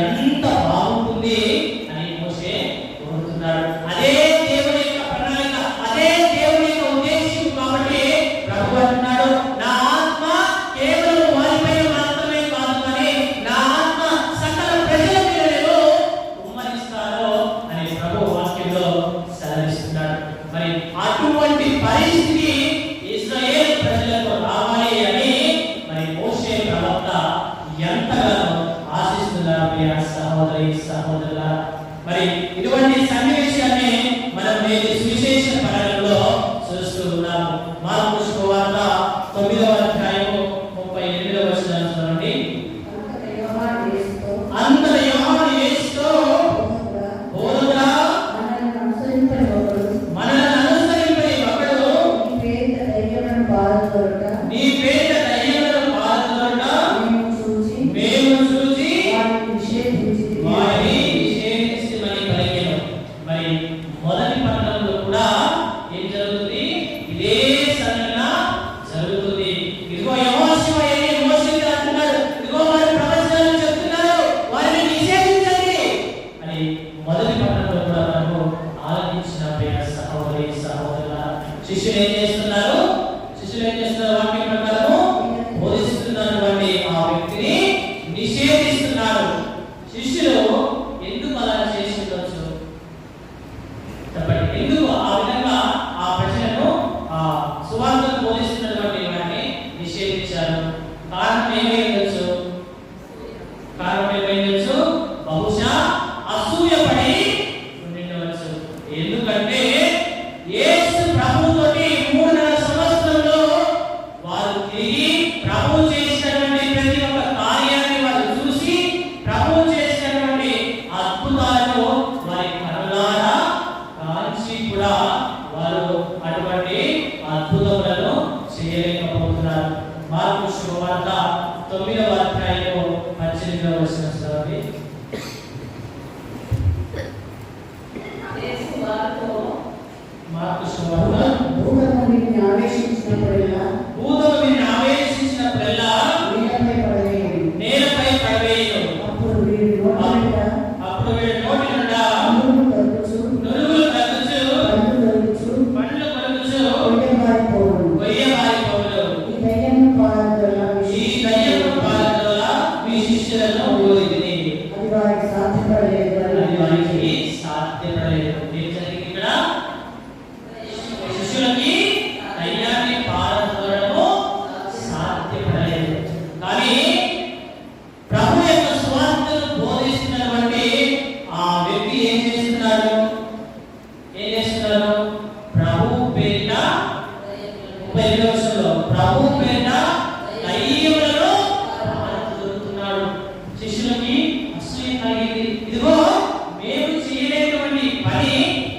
ఎంత బాగుంటుంది అని మోషే కోరుతున్నాడు. అదే దేవుని యొక్క ప్రణాళిక, అదే దేవుని యొక్క ఉద్దేశం. కాబట్టి ప్రభు అంటున్నాడు, నా ఆత్మ కేవలం వారిపైన మాత్రమే కాదు, కానీ నా ఆత్మ సకల ప్రజల మీద నేను కుమ్మరిస్తాను అని ప్రభు వాక్యంలో సెలవిస్తున్నాడు. మరి అటువంటి పరిస్థితి ఇశ్రాయేల్ ప్రజలకు రావాలి అని మరి మోషే ప్రవక్త ఎంతగానో ఆశిస్తున్నారు ప్రియ సహోదరి సహోదరులారా. మరి ఇటువంటి సన్నివేశాన్ని మనం నేటి సువిశేష పఠనంలో చూస్తూ ఉన్నాము. మార్కు సువార్త 9వ అధ్యాయము 38వ వచనం చూడండి. అంతటా యోహాను యేసుతో, అంతటా యోహాను యేసుతో, బోధకుడా, బోధకుడా, మనల్ని అనుసరింపని ఒకడు, మనల్ని అనుసరింపని ఒకడు నీ పేరిట దయ్యములను పారదోలుట నీ పేరిట దయ్యములను పారదోలుట మేము చూచి వారిని వారిని నిషేధించమని పలికెను. మరి మొదటి పట్టణంలో కూడా ఏం జరుగుతుంది? ఇదే సంఘటన జరుగుతుంది. ఇదిగో యెహోషువ ఏలి మోషేకి అంటున్నాడు, ఇదిగో వారి ప్రవచనాలు చెప్తున్నారు, వారిని నిషేధించండి అని మొదటి పట్టణంలో కూడా మనము ఆలోచించిన ప్రియ సహోదరి సహోదరులారా. శిష్యులు ఏం చేస్తున్నారు? వాక్యం ప్రకారము బోధిస్తున్నటువంటి ఆ వ్యక్తిని నిషేధిస్తున్నారు. శిష్యులు ఎందుకు అలా చేసి ఉండొచ్చు చెప్పండి? ఎందుకు ఆ విధంగా ఆ ప్రజలను ఆ సువార్తను బోధిస్తున్నటువంటి వారిని నిషేధించారు? కారణం ఏమైందొచ్చు? బహుశా అసూయపడి ఉండవచ్చు. ఎందుకంటే యేసు ప్రభుతోటి 3.5 సంవత్సరంలో వారు తిరిగి ప్రభు చేసినటువంటి ప్రతి ఒక్క కార్యాన్ని వారు చూసి, ప్రభు చేసినటువంటి అద్భుతాలను వారి కనులారా కాంచి కూడా వారు అటువంటి అద్భుతములను చేయలేకపోతున్నారు. మార్కు సువార్త 9వ అధ్యాయము 18వ వచనం చదవండి. యేసు వారితో, మార్కు సువార్త భూతము నిన్ను ఆవేశించినప్పుడల్లా నేలపై పడవేయును. అప్పుడు వీడి నోటి నుండి నురుగులు కక్కుచు, పండ్లు కలుగుచు, కొయ్యబారిపోవును. ఈ దయ్యము పారదోల మీ శిష్యులను ఊరిదిని. అది వారికి సాధ్యపడలేదు అది అని వారికి సాధ్యపడలేదు. ఏం జరిగింది ఇక్కడ? శిష్యులకి దయ్యాన్ని పారదోలడము సాధ్యపడలేదు. కానీ ప్రభు యొక్క సువార్తను బోధిస్తున్నటువంటి ఆ వ్యక్తి ఏం చేస్తున్నాడు? ప్రభు పేరిట 32వ వచనంలో ప్రభు పేరిట దయ్యములను పారదోలుతున్నాడు. శిష్యులకి అసూయ కలిగింది. ఇదిగో మేము చేయలేనటువంటి పని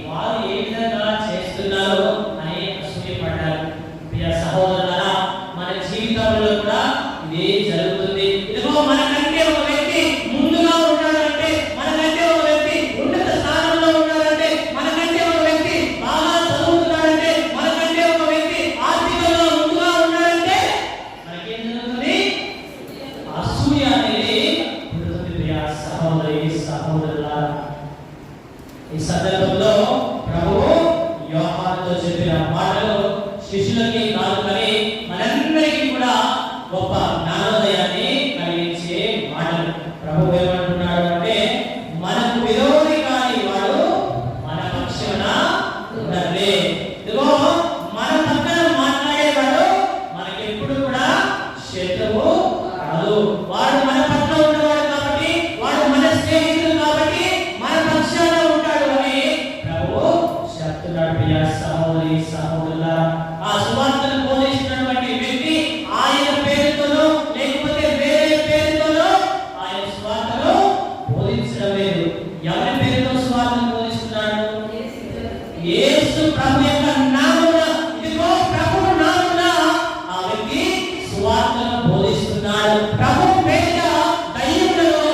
వారు ఏ విధంగా చేస్తున్నారో అని అసూయపడ్డారు. ప్రియ సహోదరులారా, మన జీవితంలో కూడా ఇదే జరుగుతుంది. ఇదిగో మనకంటే ఒక వ్యక్తి ముందుగా ఉన్నాడంటే, మనకంటే ఒక వ్యక్తి ఉన్నత స్థానంలో ఉన్నాడంటే, మనకంటే ఒక వ్యక్తి బాగా చదువుతున్నాడంటే, మనకంటే ఒక వ్యక్తి ఆర్థికంగా ముందుగా ఉన్నాడంటే మనకేం జరుగుతుంది? అసూయ అనేది పుడుతుంది. ప్రియ సహోదరి సహోదరులారా, ఈ సందర్భంలో ప్రభువు యోహానుతో చెప్పిన మాటలు శిష్యులకి కాదు కానీ మనందరికీ కూడా గొప్ప జ్ఞానోదయాన్ని కలిగించే మాటలు. ప్రభువు ఏమంటున్నాడు అంటే, మనకు విరోధి కాని వాడు మన పక్షాన ఉండలే. ఇదిగో మన పక్కన మాట్లాడేవాడు మనకెప్పుడు కూడా శత్రువు కాదు. వాడు మన పక్కన ఉన్నవాడు కాబట్టి, వాడు మన స్నేహితుడు కాబట్టి మన పక్షాన ఉంటాడు అని ప్రభువు చెప్తున్నాడు. ప్రియ సహోదరి సహోదరులారా, ఆ సువార్తను బోధిస్తున్నటువంటి వ్యక్తి ఆయన పేరుతోనో లేకపోతే వేరే పేరుతోనో ఆయన సువార్తను బోధించడం లేదు. ఎవరి పేరుతో సువార్తను బోధిస్తున్నాడు? యేసు ప్రభు యొక్క నామమున, ఇదిగో ప్రభువు నామమున ఆ వ్యక్తి సువార్తను బోధిస్తున్నాడు. ప్రభు పేరిట దయ్యములను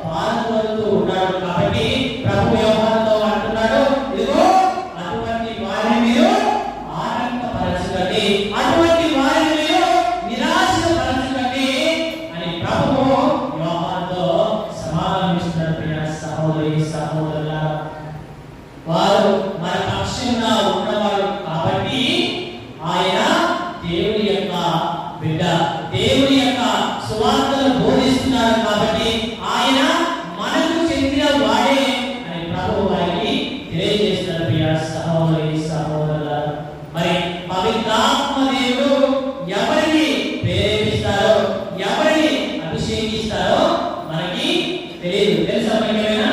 పాల్గొడుతూ ఉన్నాడు. కాబట్టి ప్రభు యోహానుతో అంటున్నాడు, ఇదిగో అటువంటి వారిని మీరు ఆనందపరచకండి, అటువంటి వారిని మీరు నిరాశపరచకండి అని ప్రభువు యోహానుతో సమాధానమిస్తున్నాడు. ప్రియ సహోదరి సహోదరులారా, వారు మన పక్షంగా ఉన్నవాడు కాబట్టి ఆయన దేవుని యొక్క బిడ్డ, దేవుని యొక్క సువార్తను బోధిస్తున్నాడు కాబట్టి ఆయన మనకు చెందిన వాడే అని ప్రభువు వారికి తెలియజేస్తున్నారు. ప్రియ సహోదరి సహోదరులారా, మరి పవిత్రాత్మ దేవుడు ఎవరిని ప్రేరేపిస్తారో, ఎవరిని అభిషేకిస్తారో మనకి తెలియదు. తెలుసా మనకేమైనా?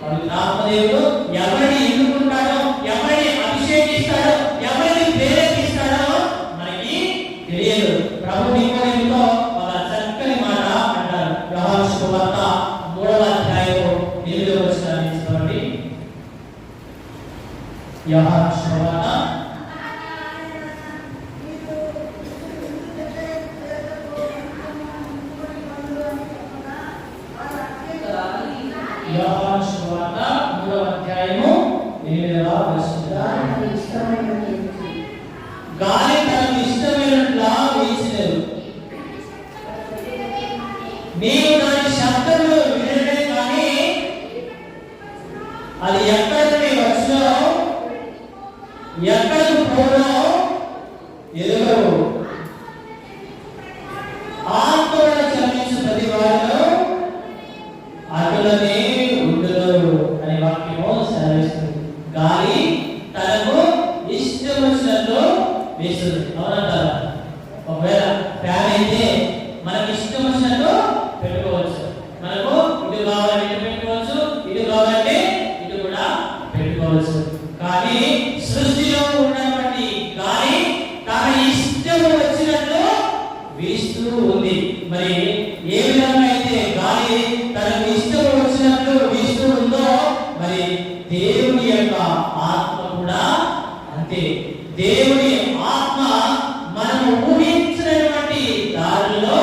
పవిత్రాత్మ దేవుడు ఎవరిని ఎన్నుకుంటాడో, ఎవరిని అభిషేకిస్తాడో, ఎవరిని ప్రేరేపిస్తాడో మనకి తెలియదు. ప్రభు నికోదేముతో ఒక చక్కని మాట అంటారు. యోహాను శుభవార్త 3వ అధ్యాయము 8వ వచనాన్ని చదవండి. యోహాను శుభవార్త యోహాను శుభవార్త 3వ అధ్యాయము 8వ వచనం. దానికి ఇష్టమైనది ఏమిటి? గాలి తనకు ఇష్టమైనట్లా వీచలేదు. నీవు దాని శబ్దములు వినడమే కానీ అది ఎక్కడ నుండి వచ్చినో ఎక్కడికి పోనో ఎరుగవు. ఆత్మలో చలించు ప్రతి వారిలో అటులనే ఉండును అనే వాక్యము సెలవిస్తుంది. గాలి తనకు ఇష్టం వచ్చినట్లు వేస్తుంది. అవునంటారా? ఒకవేళ ఫ్యాన్ అయితే మనకి ఇష్టం వచ్చినట్టు పెట్టుకోవచ్చు. మనకు ఇటు కావాలంటే ఇటు పెట్టుకోవచ్చు, ఇటు కావాలంటే ఇటు కూడా పెట్టుకోవచ్చు. కానీ సృష్టిలో ఉన్నటువంటి గాలి తన ఇష్టం వచ్చినట్లు వీస్తూ ఉంది. మరి ఏ విధంగా అయితే గాలి తనకు ఇష్టం వచ్చినట్లు వీస్తూ ఉందో, మరి దేవుని యొక్క ఆత్మ కూడా అంతే. దేవుని ఆత్మ మనము ఊహించినటువంటి దారిలో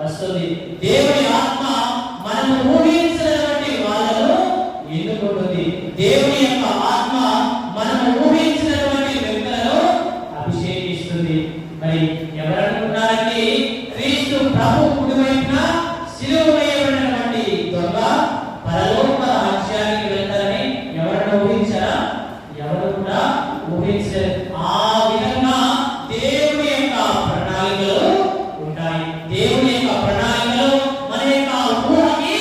వస్తుంది. దేవుని ఆత్మ మనము ఊహించినటువంటి వాళ్ళను ఎన్నుకుంటుంది. దేవుని యొక్క ఆత్మ మనము ఊహించినటువంటి వ్యక్తులను అభిషేకిస్తుంది. మరి ఎవరనుకున్నారంటే క్రీస్తు ప్రభు కుడివైపున సిలువ వేయబడినటువంటి దొంగ పరలోక రాజ్యానికి వెళ్తారని ఎవరైనా ఊహించారా? ఎవరు కూడా ఊహించలేదు. ఆ విధంగా దేవుని యొక్క ప్రణాళికలు ఉంటాయి. దేవుని యొక్క ప్రణాళికలు మన యొక్క ఊరికి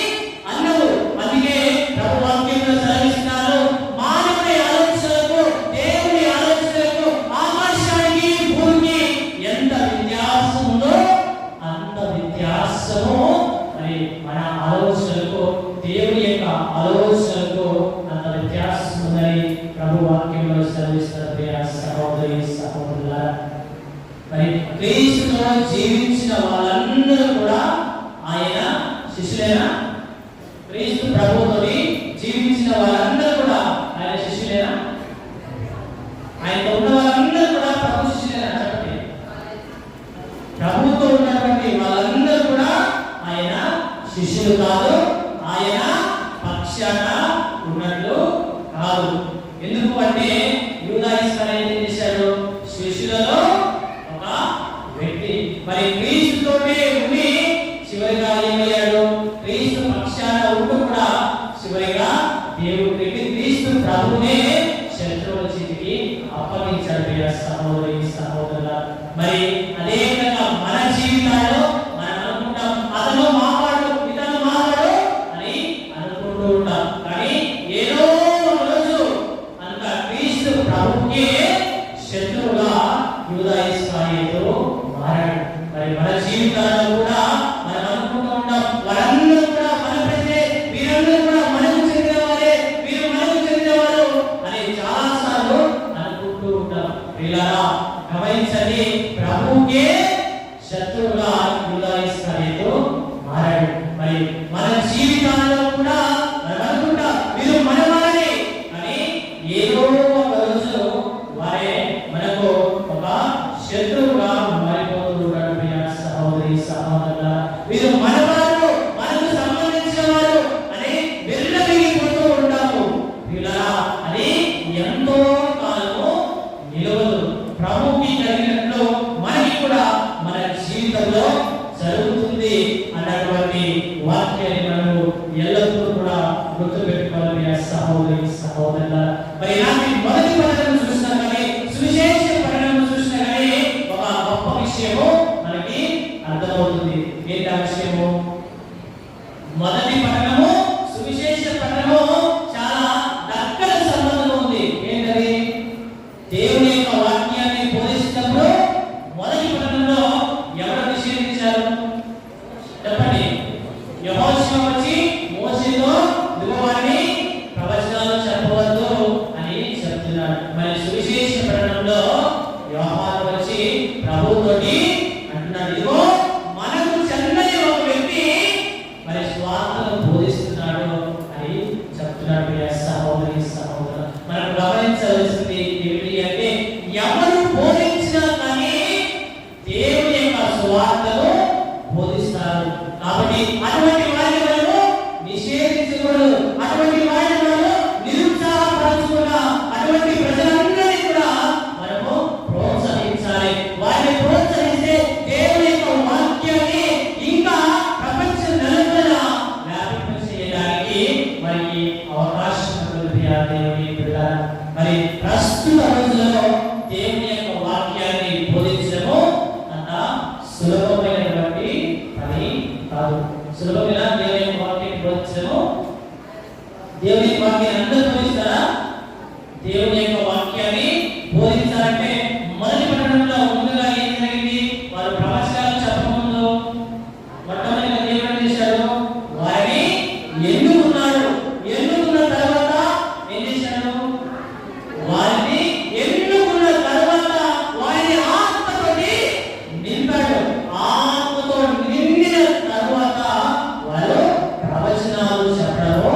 అన్నవు. అందుకే ప్రభు వాక్యంలో సెలవిస్తున్నారు, మానవుని ఆలోచనలకు దేవుని ఆలోచనలకు ఆకాశానికి భూమికి ఎంత వ్యత్యాసం ఉందో అంత వ్యత్యాసము మరి మన ఆలోచనలకు దేవుని యొక్క ఆలోచనలకు అంత వ్యత్యాసం ఉందని ప్రభు వాక్యంలో సెలవిస్తారు. సహోదరి సహోదరులారా, మరి క్రీస్తుతో జీవించిన వాళ్ళందరూ కూడా ఆయన శిష్యులేనా? క్రీస్తు ప్రభువుతో జీవించిన వాళ్ళందరూ కూడా ఆయన శిష్యులేనా? ఆయనతో ఉన్న వాళ్ళందరూ కూడా ప్రభు శిష్యులేనా? చెప్పండి. ప్రభుతో ఉన్నటువంటి వాళ్ళందరూ కూడా ఆయన శిష్యులు కాదు, ఆయన పక్షాన ఉన్నట్లు కాదు. ఎందుకు అంటే యూదా ఇస్కరియోతు ఏం చేశాడు? శిష్యులలో ఒక వ్యక్తి. మరి క్రీస్తుతోనే ఉండి చివరిగా ఏమయ్యాడు? క్రీస్తు పక్షాన ఉంటూ కూడా చివరిగా దేవుడికి క్రీస్తు ప్రభువునే శత్రువుల చేతికి అప్పగించాడు ప్రియ సహోదరి సహోదరుల. మరి అదే విధంగా మన జీవితాల్లో మనం అనుకుంటాం అతను మావాడు ఇతను మావాడు అని అనుకుంటూ ఉంటాం. కానీ ఏదో ఒక రోజు అంత క్రీస్తు ప్రభువుకే శత్రువుగా యూదా ఇస్కరియోతు మారాడు. మరి మన జీవితాల్లో కూడా మనం అనుకుంటూ ఉంటాం వారందరూ కూడా మన ప్రజలే, వీరందరూ కూడా మనకు చెందిన వారే, వీరు మనకు చెందిన వారు అని చాలాసార్లు అనుకుంటూ ఉంటాం. ప్రియులారా గమనించండి, ప్రభువుకే శత్రువుగా యూదా ఇస్కరియోతు మారాడు. మరి మన జీవితాల్లో కూడా మనం అనుకుంటాం వీరు మన వారే, కానీ ఏదో ఒక రోజు వారే మనకు ఒక శత్రువుగా మారిపోతూ ఉంటాడు. ప్రియ సహోదరి సహోదరుల, వీరు మనవారు, మనకు సంబంధించిన వారు అని విర్రవీగిపోతూ ఉంటాము. ప్రియులారా అది ఎంతో కాలము నిలవదు. ప్రభువుకి కలిగినట్లు మనకి కూడా మన జీవితంలో జరుగుతుంది అన్నటువంటి వాక్యాన్ని మనము ఎల్లప్పుడూ కూడా గుర్తుపెట్టుకోవాలి ప్రియ సహోదరి సహోదరుల. మరి ఇలాంటి మొదటి పట్టణం చూసినా కానీ, సువిశేష పట్టణం చూసినా కానీ ఒక గొప్ప విషయము మనకి అర్థమవుతుంది. ఏంటి ఆ విషయము? మొదటి పట్టణము సువిశేష పట్టణము చాలా దగ్గర సంబంధం ఉంది. ఏంటది? దేవుని యొక్క వాక్యాన్ని బోధిస్తున్నప్పుడు మొదటి పట్టణంలో ఎవరు నిషేధించారు చెప్పండి? యెహోషువ వచ్చి మోషేతో దిగువారిని ప్రవచనాలు చెప్పవద్దు అని చెప్తున్నాడు. మరి సువిశేష పట్టణంలో యోహాను వచ్చి ప్రభువుతోటి అంటున్నాడు, ఇదిగో మనకు చెందని ఒక వ్యక్తి మరి స్వార్థను బోధిస్తున్నాడు అని చెప్తున్నాడు. ప్రియ సహోదరి సహోదరు, మనం గమనించవలసింది ఏమిటి అంటే ఎవరు బోధించినా కానీ దేవుని యొక్క స్వార్థను బోధిస్తారు. కాబట్టి అటువంటి వారిని మనము నిషేధించకూడదు, అటువంటి వారిని మనము నిరుత్సాహపరచకుండా అటువంటి ప్రజలందరినీ కూడా మనము ప్రోత్సహించాలి. వారిని ప్రోత్సహిస్తే దేవుని యొక్క వాక్యాన్ని ఇంకా ప్రపంచ నలుమూలలా వ్యాపింపచేయడానికి మనకి అవకాశం ఉంటుంది. దేవుని బిడ్డలారా, మరి ప్రస్తుత రోజులలో దేవుని యొక్క వాక్యాన్ని బోధించడము అంత సులభమైనటువంటి పని కాదు. సులభమైన దేవుని యొక్క వాక్యాన్ని బోధించడము, దేవుని యొక్క వాక్యాన్ని అందరూ బోధిస్తారా? దేవుని యొక్క వాక్యాన్ని బోధించాలంటే మొదటి పట్టణంలో ముందుగా ఏం జరిగింది? వారు ప్రవచనాలు చెప్పకముందు మొట్టమొదటిగా దేవుడు ఏం చేశాడు? వారిని ఎన్నుకున్నాడు. ఎన్నుకున్న తర్వాత ఏం చేశాడు? వారిని ఎన్నుకున్న తర్వాత వారిని ఆత్మతోటి నింపాడు. ఆత్మతో నిండిన తర్వాత వారు ప్రవచనాలు చెప్పడము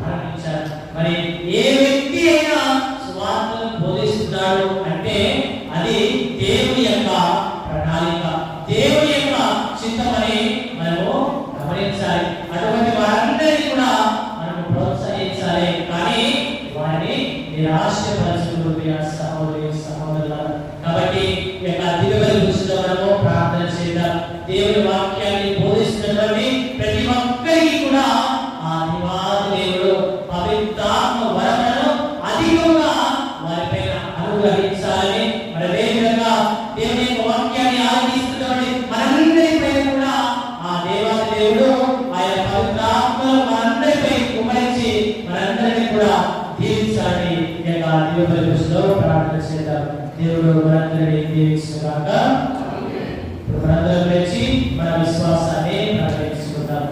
ప్రారంభించారు. మరి ఏ వ్యక్తి అయినా స్వార్థను బోధిస్తున్నాడు అంటే అది దేవుని యొక్క ప్రణాళిక, దేవుని యొక్క చిత్తమని మనము గమనించాలి. అటువంటి వారందరినీ కూడా మనము ప్రోత్సహించాలి, కానీ వారిని నిరాశపరచకూడదు ప్రియ సహోదరి సహోదరుల. కాబట్టి ఈ యొక్క దివ్యబలి గురించి మనము ప్రార్థన చేద్దాం. దేవుని వాక్యాన్ని బోధిస్తున్నటువంటి ప్రతి ఒక్కరికి కూడా ఆ దేవాది దేవుడు పవిత్రాత్మ వరములను అధికంగా వారిపైన అనుగ్రహించాలని, మరి అదే విధంగా దేవుని యొక్క వాక్యాన్ని ఆలకిస్తున్నటువంటి మనందరిపైన కూడా ఆ దేవాది దేవుడు ఆయన పవిత్రాత్మను మనందరిపై కుమరించి మనందరినీ కూడా దీవించాలని ఈ యొక్క దివ్యబలి గురించి ప్రార్థన చేద్దాం. దేవుడు మనందరినీ దీవించుగాక. ఇప్పుడు మనందరం లేచి మన విశ్వాసాన్ని ప్రకటించుకుందాం.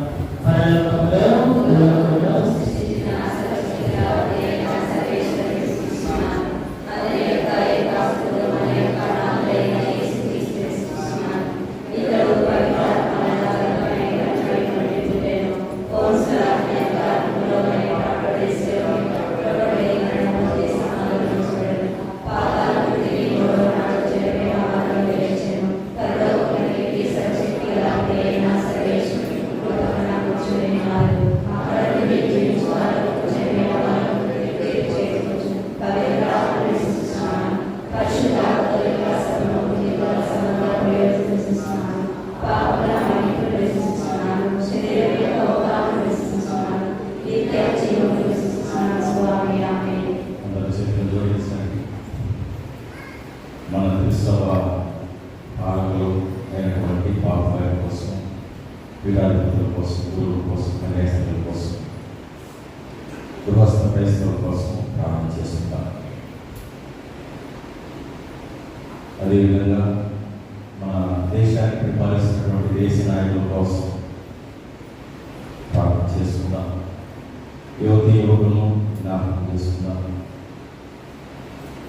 పరలోకములో Para అదేవిధంగా మన దేశాన్ని పరిపాలిస్తున్నటువంటి దేశ నాయకుల కోసం ప్రార్థన చేసుకుందాం. యువతి యువకులను జ్ఞాపకం చేసుకుందాం.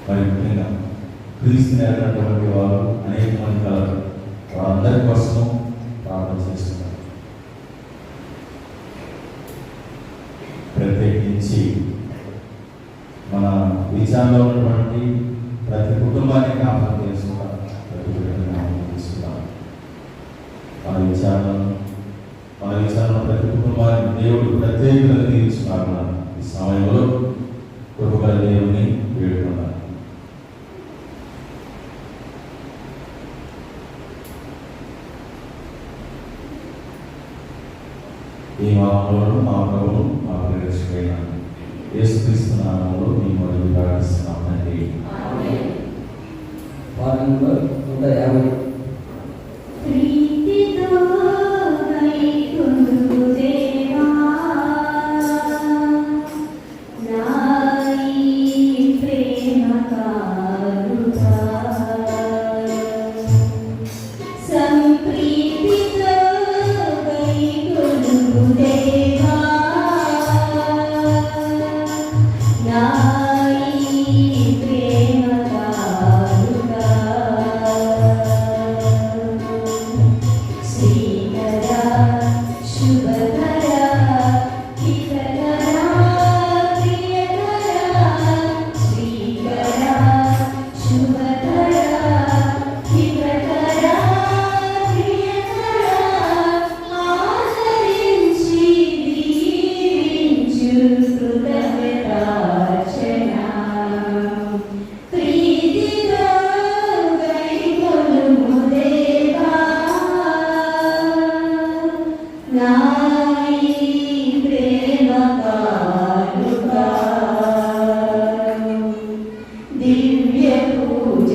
మరి ముఖ్యంగా క్రీస్తు నేర్పినటువంటి వారు అనేక మంది కలరు. వారందరి కోసం ప్రార్థన చేస్తున్నారు. ప్రత్యేకించి మన విచారణలో ఉన్నటువంటి ప్రతి కుటుంబాన్ని జ్ఞాపకం చేసుకుంటాం. ప్రతి బిడ్డని జ్ఞాపకం చేసుకుంటాం. మన విచారణ ప్రతి కుటుంబాన్ని దేవుడు ప్రత్యేకంగా తీర్చున్నారు. ఈ సమయంలో కృపగల దేవుని వేడుకున్నారు. ఈ మామూలు మా ప్రభువు మా ప్రియరక్షకుడైన యేసుక్రీస్తు నామములో మీ మొదలు ప్రార్థిస్తున్నాం తండ్రి. Ward number 150. ప్రీతితో గైకొను దేవా నాయి ప్రేమ కారుగా సంప్రీతితో గైకొను దేవా నాయి ప్రేమ కారుగా శ్రీకరా శుభకరా హితకరా ప్రియకరా శ్రీకరా శుభకరా హితకరా ప్రియకరా ఆదరించి దీవించు కృతజ్ఞతార్చన ప్రీతితో గైకొనుము దేవా నాయి ప్రేమ కారుగా దివ్య పూజ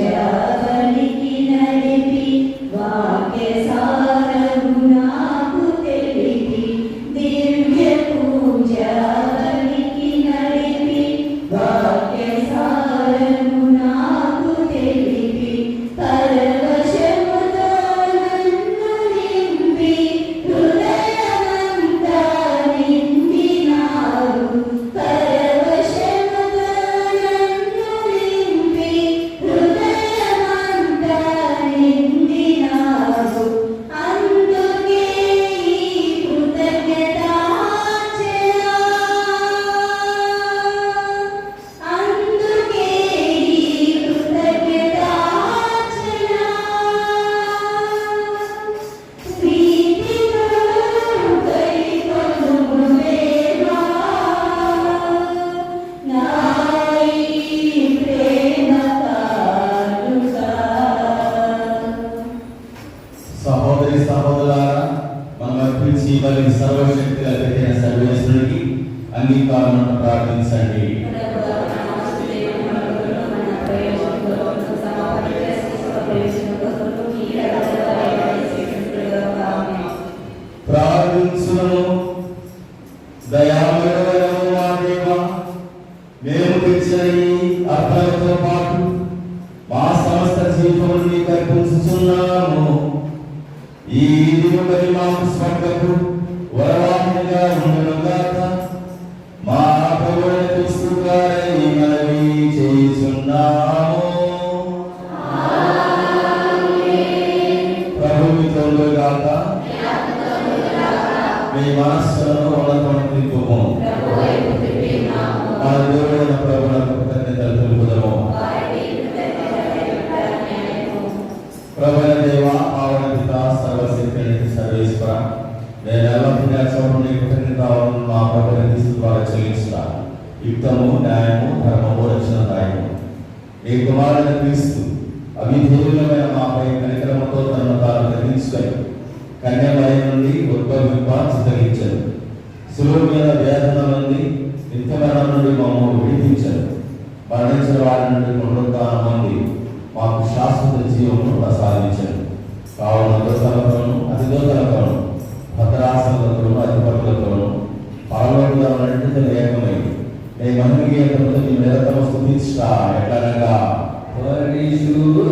బలికి నడిపి వాక్య సారము నాకు తెలిపి దివ్య పూజ బలికి నడిపి వాక్య సారము నాకు తెలిపి పరవశముతో నన్ను నింపి హృదయమంతా నిండినారు పరవశముతో నన్ను నింపి హృదయమంతా నిండినారు అందుకే ఈ కృతజ్ఞతార్చన అందుకే ఈ కృతజ్ఞతార్చన ప్రీతితో గైకొనుము దేవా నాయి ప్రేమ కారుగా సహోదరి సహోదరులారా, మనం అర్పించి మరి సర్వశక్తి కలిగిన సర్వేశ్వరుడికి అంగీకారం ప్రార్థించండి. ప్రార్థించును. దయామయుడైన మా దేవా, మేము తెచ్చిన ఈ అర్పణతో పాటు మా సమస్త జీవితం నీకు అర్పించుచున్నాము. ఈ దినబలి మాకు స్వర్గపు వరవాహినిగా ఉండునుగాక. మా ప్రభువైన క్రీస్తు గారై మనవి చేయుచున్నాము. ప్రభు మీతో ఉండుగాక. మీ మనస్సులను ఉన్నతమైన తీర్పుము. మన దేవుడైన ప్రభువునకు కృతజ్ఞతలు తెలుపుదము. ప్రభువైన దేవా, పావన పిత, సర్వశక్తి సర్వేశ్వర, నేను ఎల్లప్పుడూ చోటు నీ కృతజ్ఞతలను మా ప్రభువైన క్రీస్తు ద్వారా చెల్లించుతా. యుక్తము, న్యాయము, ధర్మము, రక్షణదాయము నీ కుమారుడైన క్రీస్తు అవిధేయులమైన మాపై కనికరముతో తనను తాను తగ్గించుకొని కన్యమయ నుండి ఉద్భవింప చిత్తగించదు. సులువు మీద వేదన నుండి నిత్యమరణం నుండి మమ్మల్ని విడిపించదు. మరణించిన వారి నుండి పునరుద్ధానం పొంది మాకు శాశ్వత జీవమును ప్రసాదించదు. కావున దోతలతోనూ అతి దోతలతోనూ భద్రాసనలతోనూ అధిపతులతోనూ పరలోకులన్నింటితో ఏకమై నీ మహిమగీయతముతో నీ నిరతము స్తుతించుట ఎట్లనగా పరిశుద్ధులు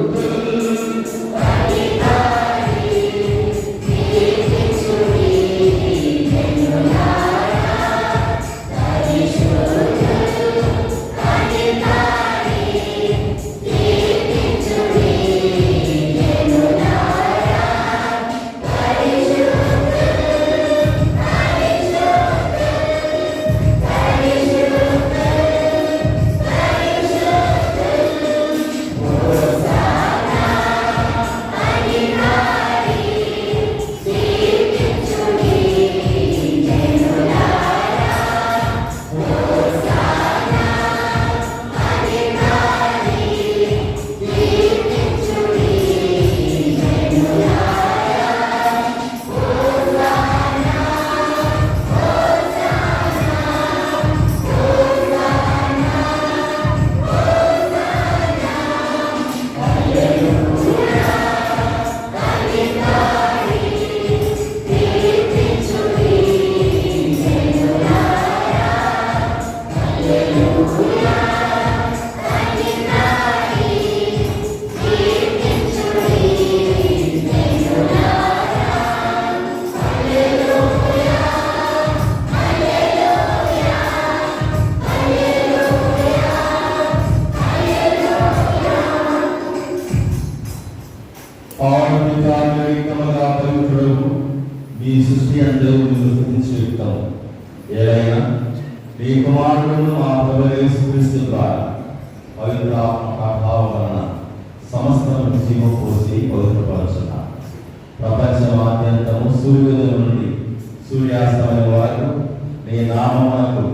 నామమునకు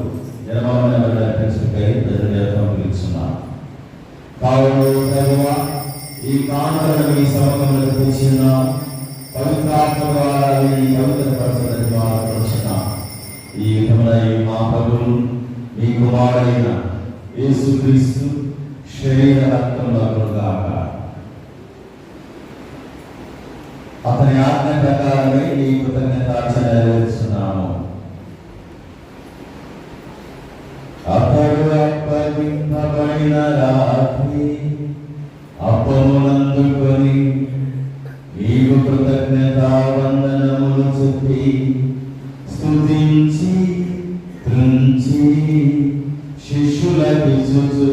నిర్మలమైన బలి అర్పించుటకై ప్రజలను పిలుచున్నాను. కావున ప్రభువా, ఈ కానుకలను మీ సమూహంలో తెచ్చున్నాం. పవిత్రాత్మ ద్వారా ఈ పవిత్ర పరిస్థితి మార్చున్నాం. ఈ విధమున మా ప్రభువు మీ కుమారుడైన యేసుక్రీస్తు శరీర రక్తములకు గాక. అతని ఆజ్ఞ ప్రకారమే ఈ కృతజ్ఞతార్చన నెరవేర్చున్నాము. అతడు అప్పగింపబడిన రాత్రి అప్పమునందుకొని నీవు కృతజ్ఞతా వందనములు చెప్పి స్తుతించి త్రుంచి శిష్యులకు ఇచ్చుచు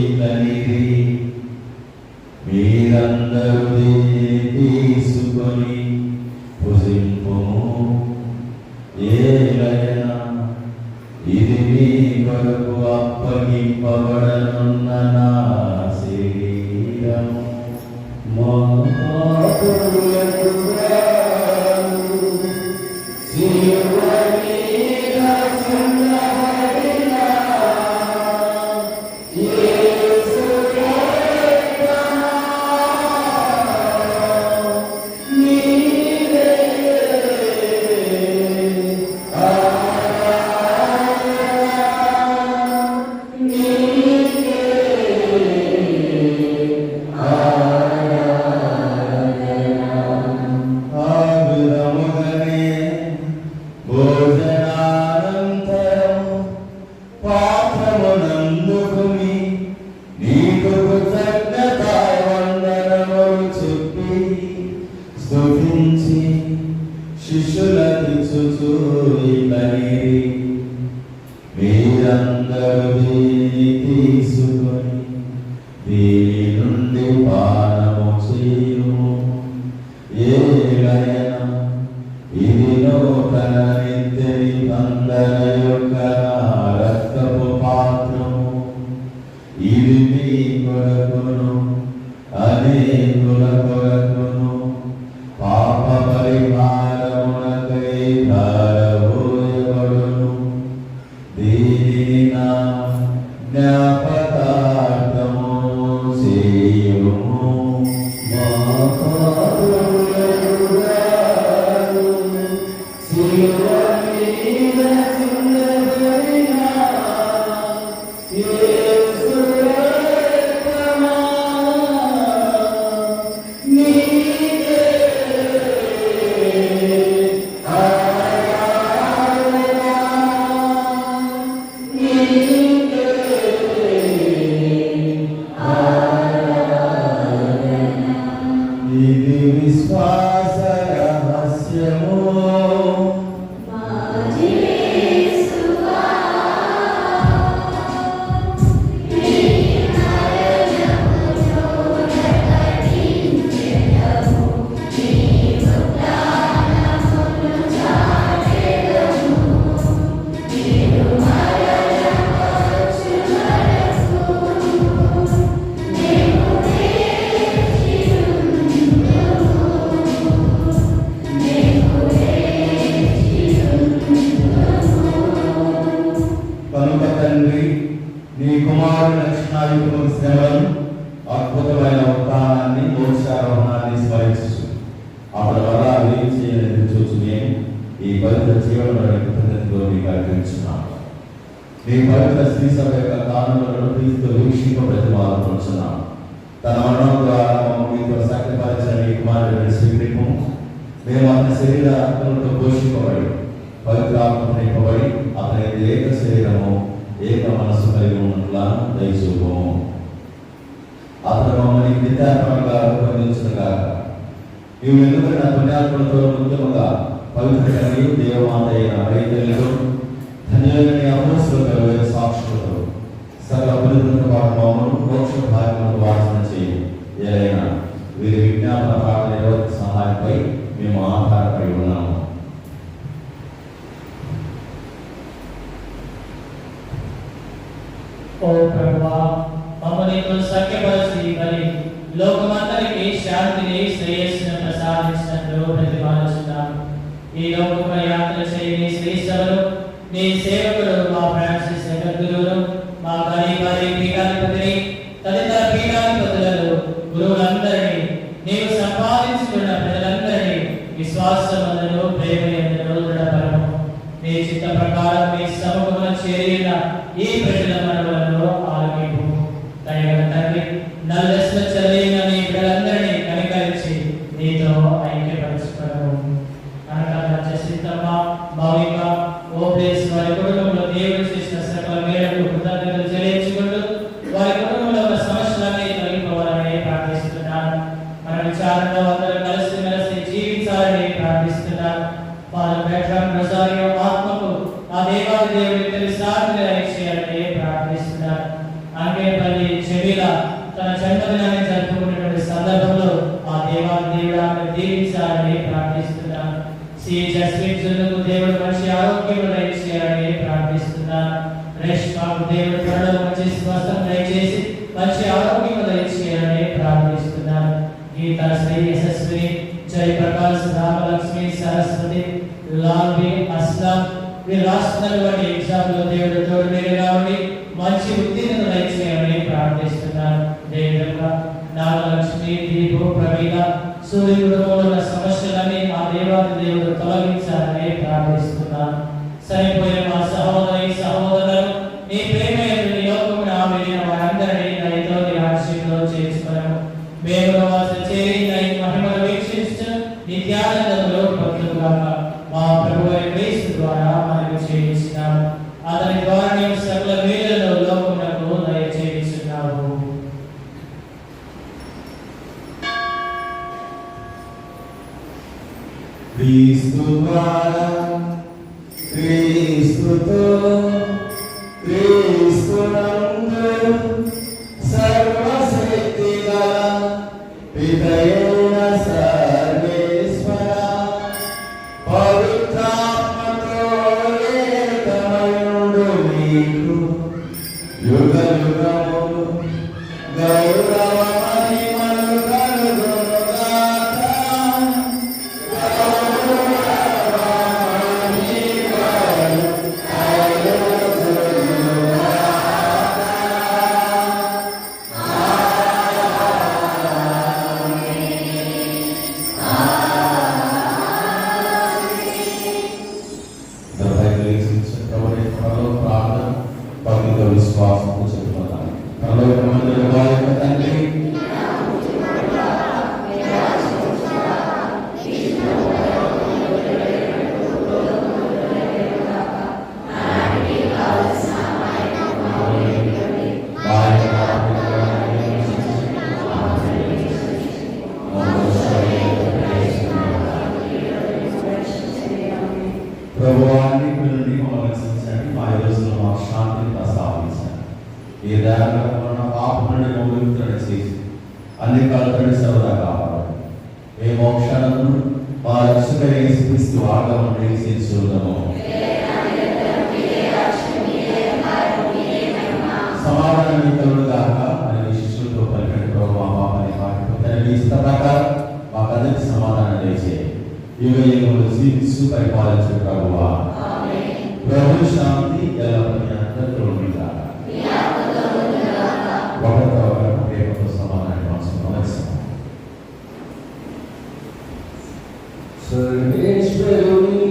ఇట్లనిరి, మీరందరూ దీన్ని తీసుకొని భుజింపుము. ఏలైనా ఇది మీ కొరకు అప్పగింపబడనున్న నా శరీరము. మీరందరూ దీన్ని తీసుకొని దీని నుండి పానము చేయుము. ఏలైనా ఇది నూతన నిత్య నిబంధన యొక్క రక్తపు పాత్రము. ఇది మీ కొరకును అనేకుల కొరకును పాప పరిహారమునకై ధారపోయబడును. దీనిని నా జ్ఞాపకార్థము చేయుము. ఇది విశ్వాస రహస్యము. కనుక తండ్రి, నీ కుమారుని లక్షణాయుతమైన శ్రమలను, అద్భుతమైన ఉత్థానాన్ని, మోక్షారోహణాన్ని స్మరించు. అప్పటి వల్ల అవి చేయలేదు చూసి నేను ఈ పవిత్ర జీవన కృతజ్ఞతలో మీకు అర్పించున్నాను. నీ పవిత్ర శ్రీ సభ యొక్క కానుకలను క్రీస్తు వీక్షింప ప్రతిపాదనచున్నాను. తన మరణం ద్వారా మమ్మల్ని సాక్ష్యపరిచిన నీ కుమారుడిని స్వీకరింపు. మేము అతని శరీర ఆత్మలతో పోషింపబడి పవిత్రాత్మతో నింపబడి అతని ఏక శరీరము ఏక మనస్సు కలిగి ఉన్నట్లా దయచూపము. అతను మమ్మల్ని నిత్యాత్మగా రూపొందించుగా ఇవి ఎందుకంటే నా పుణ్యాత్మలతో ముఖ్యముగా పవిత్ర కలిగి దేవమాత అయిన రైతులతో ధన్యులైన అపోస్తుల సాక్షులతో సకల అభివృద్ధితో పాటు మమ్మల్ని మోక్ష భాగ్యములకు వాసన చేయి. ఏదైనా వీరి విజ్ఞాపన ప్రార్థన నిర్వహణ సహాయంపై మేము ఆధారపడి ఉన్నాము. ఓ ప్రభువా, మమ్మల్ని సఖ్యపరిచి మరి లోకమంతరికి శాంతిని శ్రేయస్సును ప్రసాదించినట్లు ప్రతిపాదిస్తున్నాము. ఈ లోక యాత్ర చేయని శ్రీ సభలు నీ సేవకుడు మా ఫ్రాన్సిస్ జగద్గురువును, మా గారి పీఠాధిపతిని, తదితర పీఠాధిపతులను, గురువులందరినీ, నీవు సంపాదించుకున్న ప్రజలందరినీ విశ్వాసమందును ప్రేమయందును దృఢపరము. నీ చిత్త ప్రకారం నీ సముఖమున చేరిన ఈ ప్రజల మనవులను ఆలకింపు. దయగల తండ్రి, నల్లెస్ల చదివిన నీ బిడ్డలందరినీ కనికరించి నీతో ఐక్యపరచుకోవడం. అనగా సీతమ్మ, భావిక, ఓప్లేస్ వారి కుటుంబంలో దేవుడు చేసిన సకల మేరకు కృతజ్ఞతలు చెల్లించుకుంటూ వారి కుటుంబంలో ఉన్న సమస్యలన్నీ తొలగిపోవాలని ప్రార్థిస్తున్నాను. మన విచారణలో అందరూ కలిసి జీవించాలని ప్రార్థిస్తున్నాను. ఫాదర్ బెట్రాన్ రొసారియో ఆత్మకు ఆ దేవాది దేవుడి తెలిసాన్ని చేయాలని ప్రార్థిస్తున్నాను. అంగేపల్లి చెవిల తన జన్మదినాన్ని జరుపుకునేటువంటి సందర్భంలో ఆ దేవాది దేవుడు ఆమెను దీవించాలని ప్రార్థిస్తున్నాను. శ్రీ జస్మిన్ జున్నుకు దేవుడు మంచి ఆరోగ్యం దయచేయాలని ప్రార్థిస్తున్నాను. రేష్మాకు దేవుడు త్వరలో మంచి స్వస్థం దయచేసి మంచి ఆరోగ్యం దయచేయాలని ప్రార్థిస్తున్నాను. గీతా శ్రీ యశస్విని, జయప్రకాశ్, రామలక్ష్మి, సరస్వతి, లాల్వి, అస్లాం వీరు రాస్తున్నటువంటి ఎగ్జామ్లో దేవుడు తోడు నీరుగా ఉండి మంచి ఉత్తీర్ణత దయచేయాలని ప్రార్థిస్తున్నాను. దేవుడుగా నాగలక్ష్మి, దీపు, ప్రవీణ, సూర్య కుటుంబంలో ఉన్న సమస్యలన్నీ ఆ దేవాది దేవుడు తొలగించాలని ప్రార్థిస్తున్నాను. సరిపోయిన మా సహోదరి సహోదరులు నీ ప్రేమ నీ లోకమున ఆమెను వారందరినీ దయతో నీ ఆశీర్వాదంలో చేర్చుకున్నాము. మేము వారు చేరిన ఈ మహిమను వీక్షించు నిత్యానందంలో పొందుగాక. మా ప్రభువైన క్రీస్తు ద్వారా మనకు చేయించినాము. అతని ద్వారా నీవు సకల మేలులను లోకమునకు దయచేయించున్నావు. క్రీస్తు ద్వారా, క్రీస్తుతో, క్రీస్తునందు సర్వశక్తిగల పితయైన సర్వేశ్వర పవిత్రాత్మతో ఏకమయుడు నీకు యుగ యుగములు గౌరవ మహిమలు కలుగునుగాక. విశ్వాసము చెబుతున్నాను. పరలోకమందున్న మా యొక్క తండ్రి, ప్రభువాన్ని నుండి మమ్మల్ని రక్షించండి. మా రోజుల్లో మా శాంతిని ప్రసాదించండి. ఈ దారుణ పాపం నుండి మమ్మల్ని చేసి అన్ని కాలంలో సరదా కావాలి. ఏ మోక్షాలను మా రక్షక యేసుక్రీస్తు ఆగమని చేస్తున్నాము. సమాధానం గాక అని శిష్యులతో పలికిన ప్రభు మా పాపని మాట్లాడుతున్న ఇష్ట ప్రకారం మాకందరికి సమాధానం దయచేయండి. యుగ యుగములు జీవిస్తూ పరిపాలించే ప్రభువా, ప్రభు శాంతి ఎల్లప్పుడూ అందరితో ఉండుగాక. ఒకరితో ఒకరు ప్రేమతో సమాధానం సర్వేశ్వరుని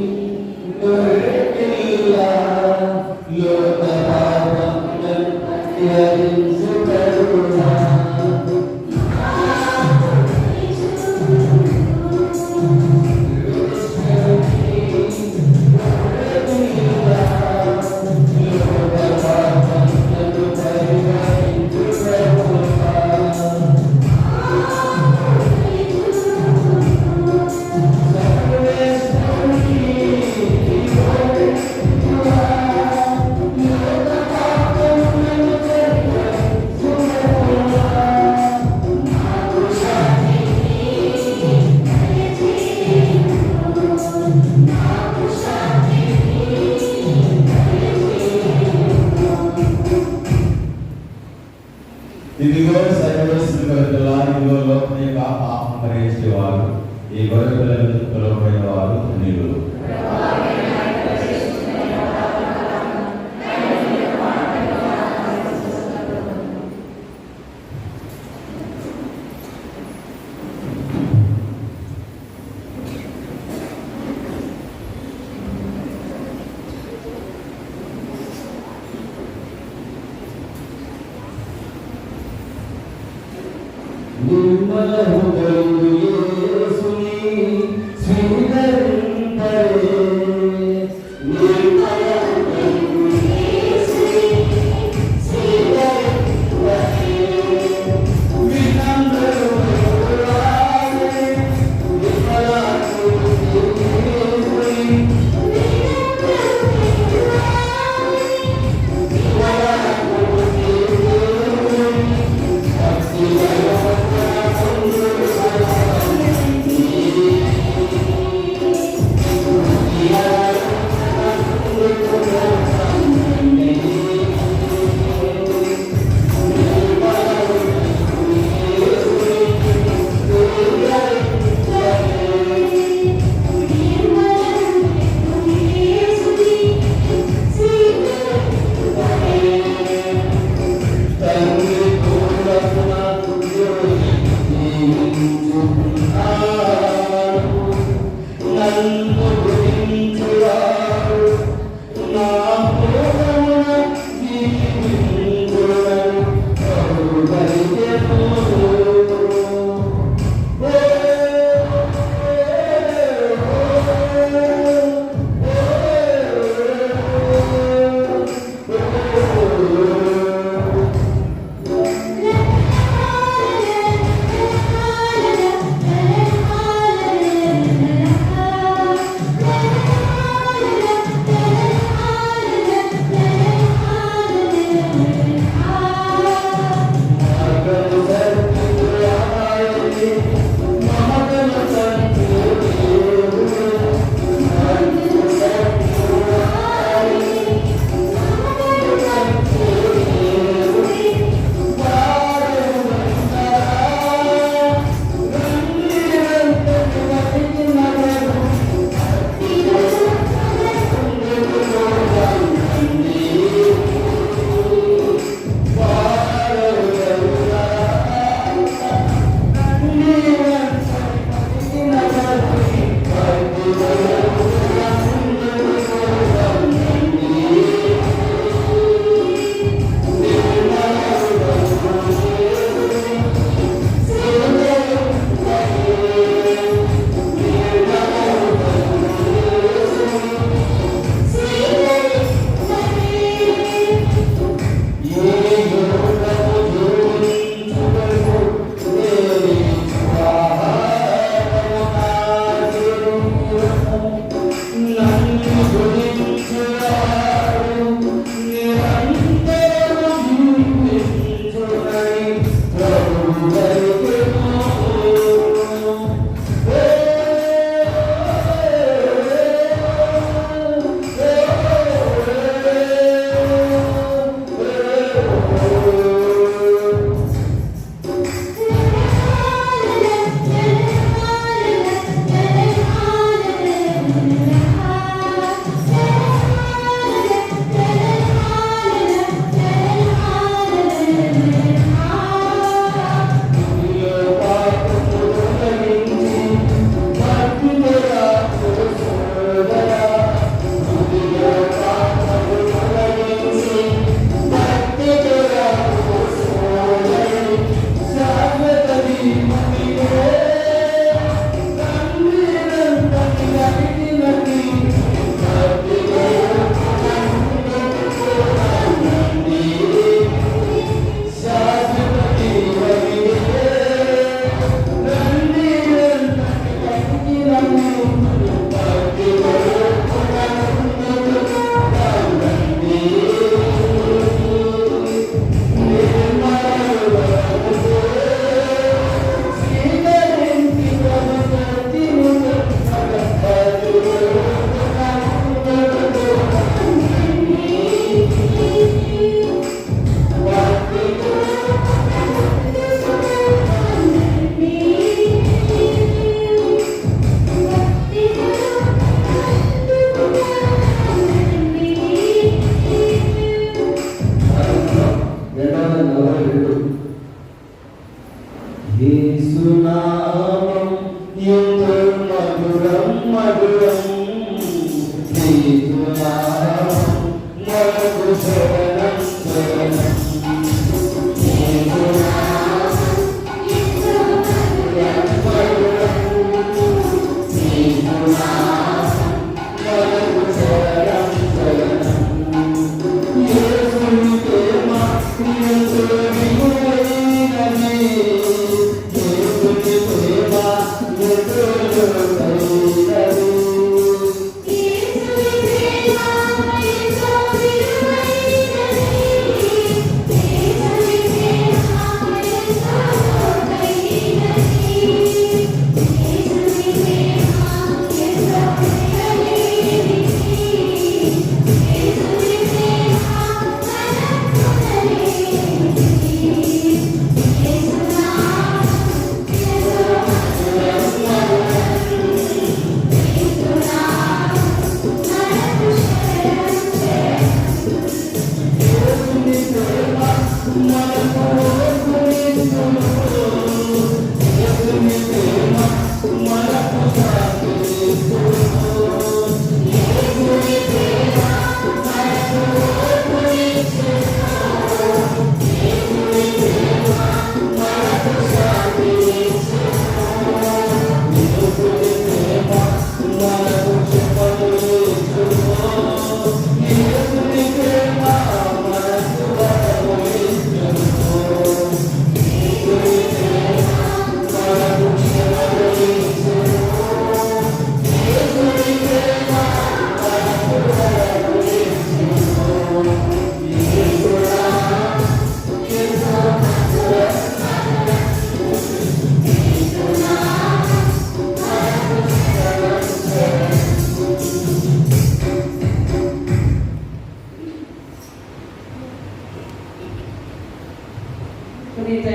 ఇదిగో సర్వస్సుల ఇదిగో లోకం యొక్క పాపం భరించేవారు, ఈ గొర్రె పిల్లలకు పిలువబడిన వారు ధన్యులు. నిర్మల హృదయుడు యేసుని స్వీకరింపరే. నిర్మల హృదయుడు యేసుని స్వీకరింపరే. వినమ్రురాలే విమలాత్ముడు యేసుని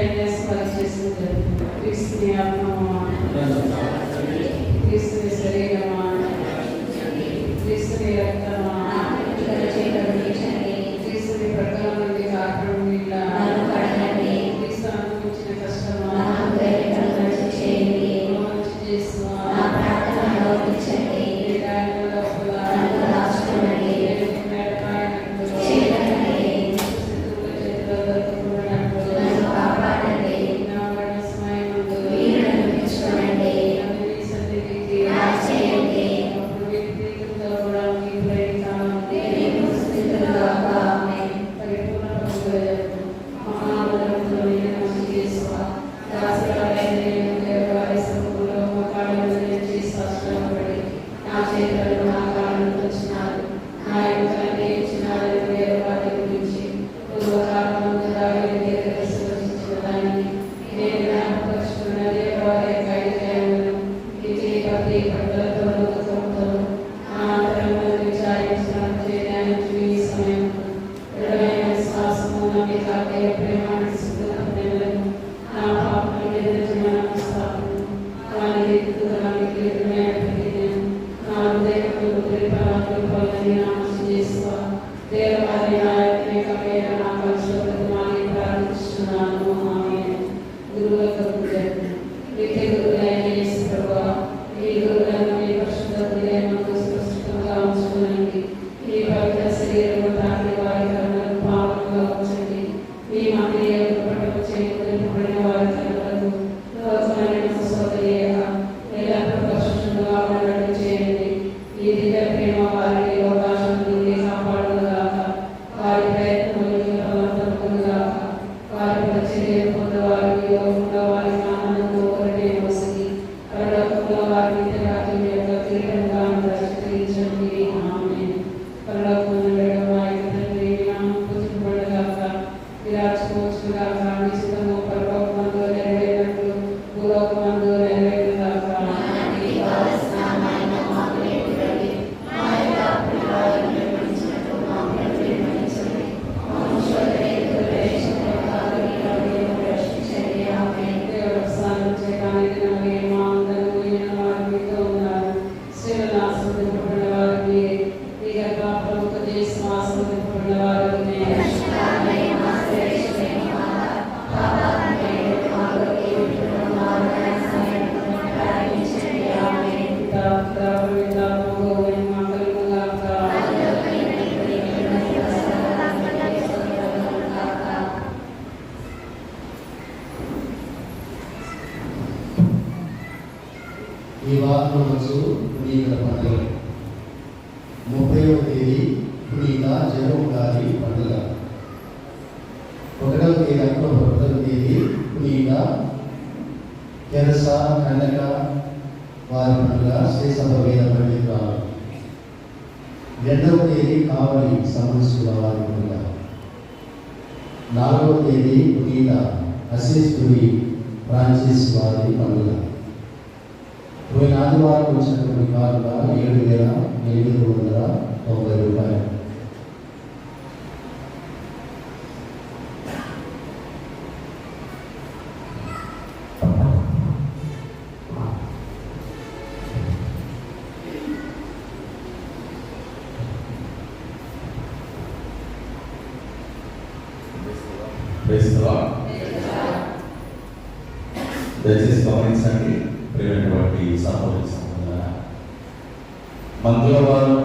ప్రేరణస్ పరిచేస్తుంది క్రీస్తుని ఆత్మమా క్రీస్తుని శరీరమా క్రీస్తుని రక్తమా క్రీస్తుని ప్రక్కల నుండి కారణం నీళ్ళ క్రీస్తు అనుభవించిన కష్టమా ఈ వారం రోజు పునీత పండుగ 30వ తేదీ పునీత జెరోమ్ గారి పండుగ 1వ తేదీ అక్టోబర్ 1వ తేదీ పునీత తెరసా కనక వారి పండుగ శ్రీ సభ వేద పండితురాలు 2వ తేదీ కావలి సమస్య వారి పండుగ 4వ తేదీ పునీత అసిస్పురి ఫ్రాన్సిస్ వారి పండుగ పోయిన ఆదివారం వచ్చినటువంటి కారుగా 7,890 రూపాయలు. దయచేసి గమనించండి ప్రియమైనటువంటి సహోదరి సహోదరులారా, మంగళవారం,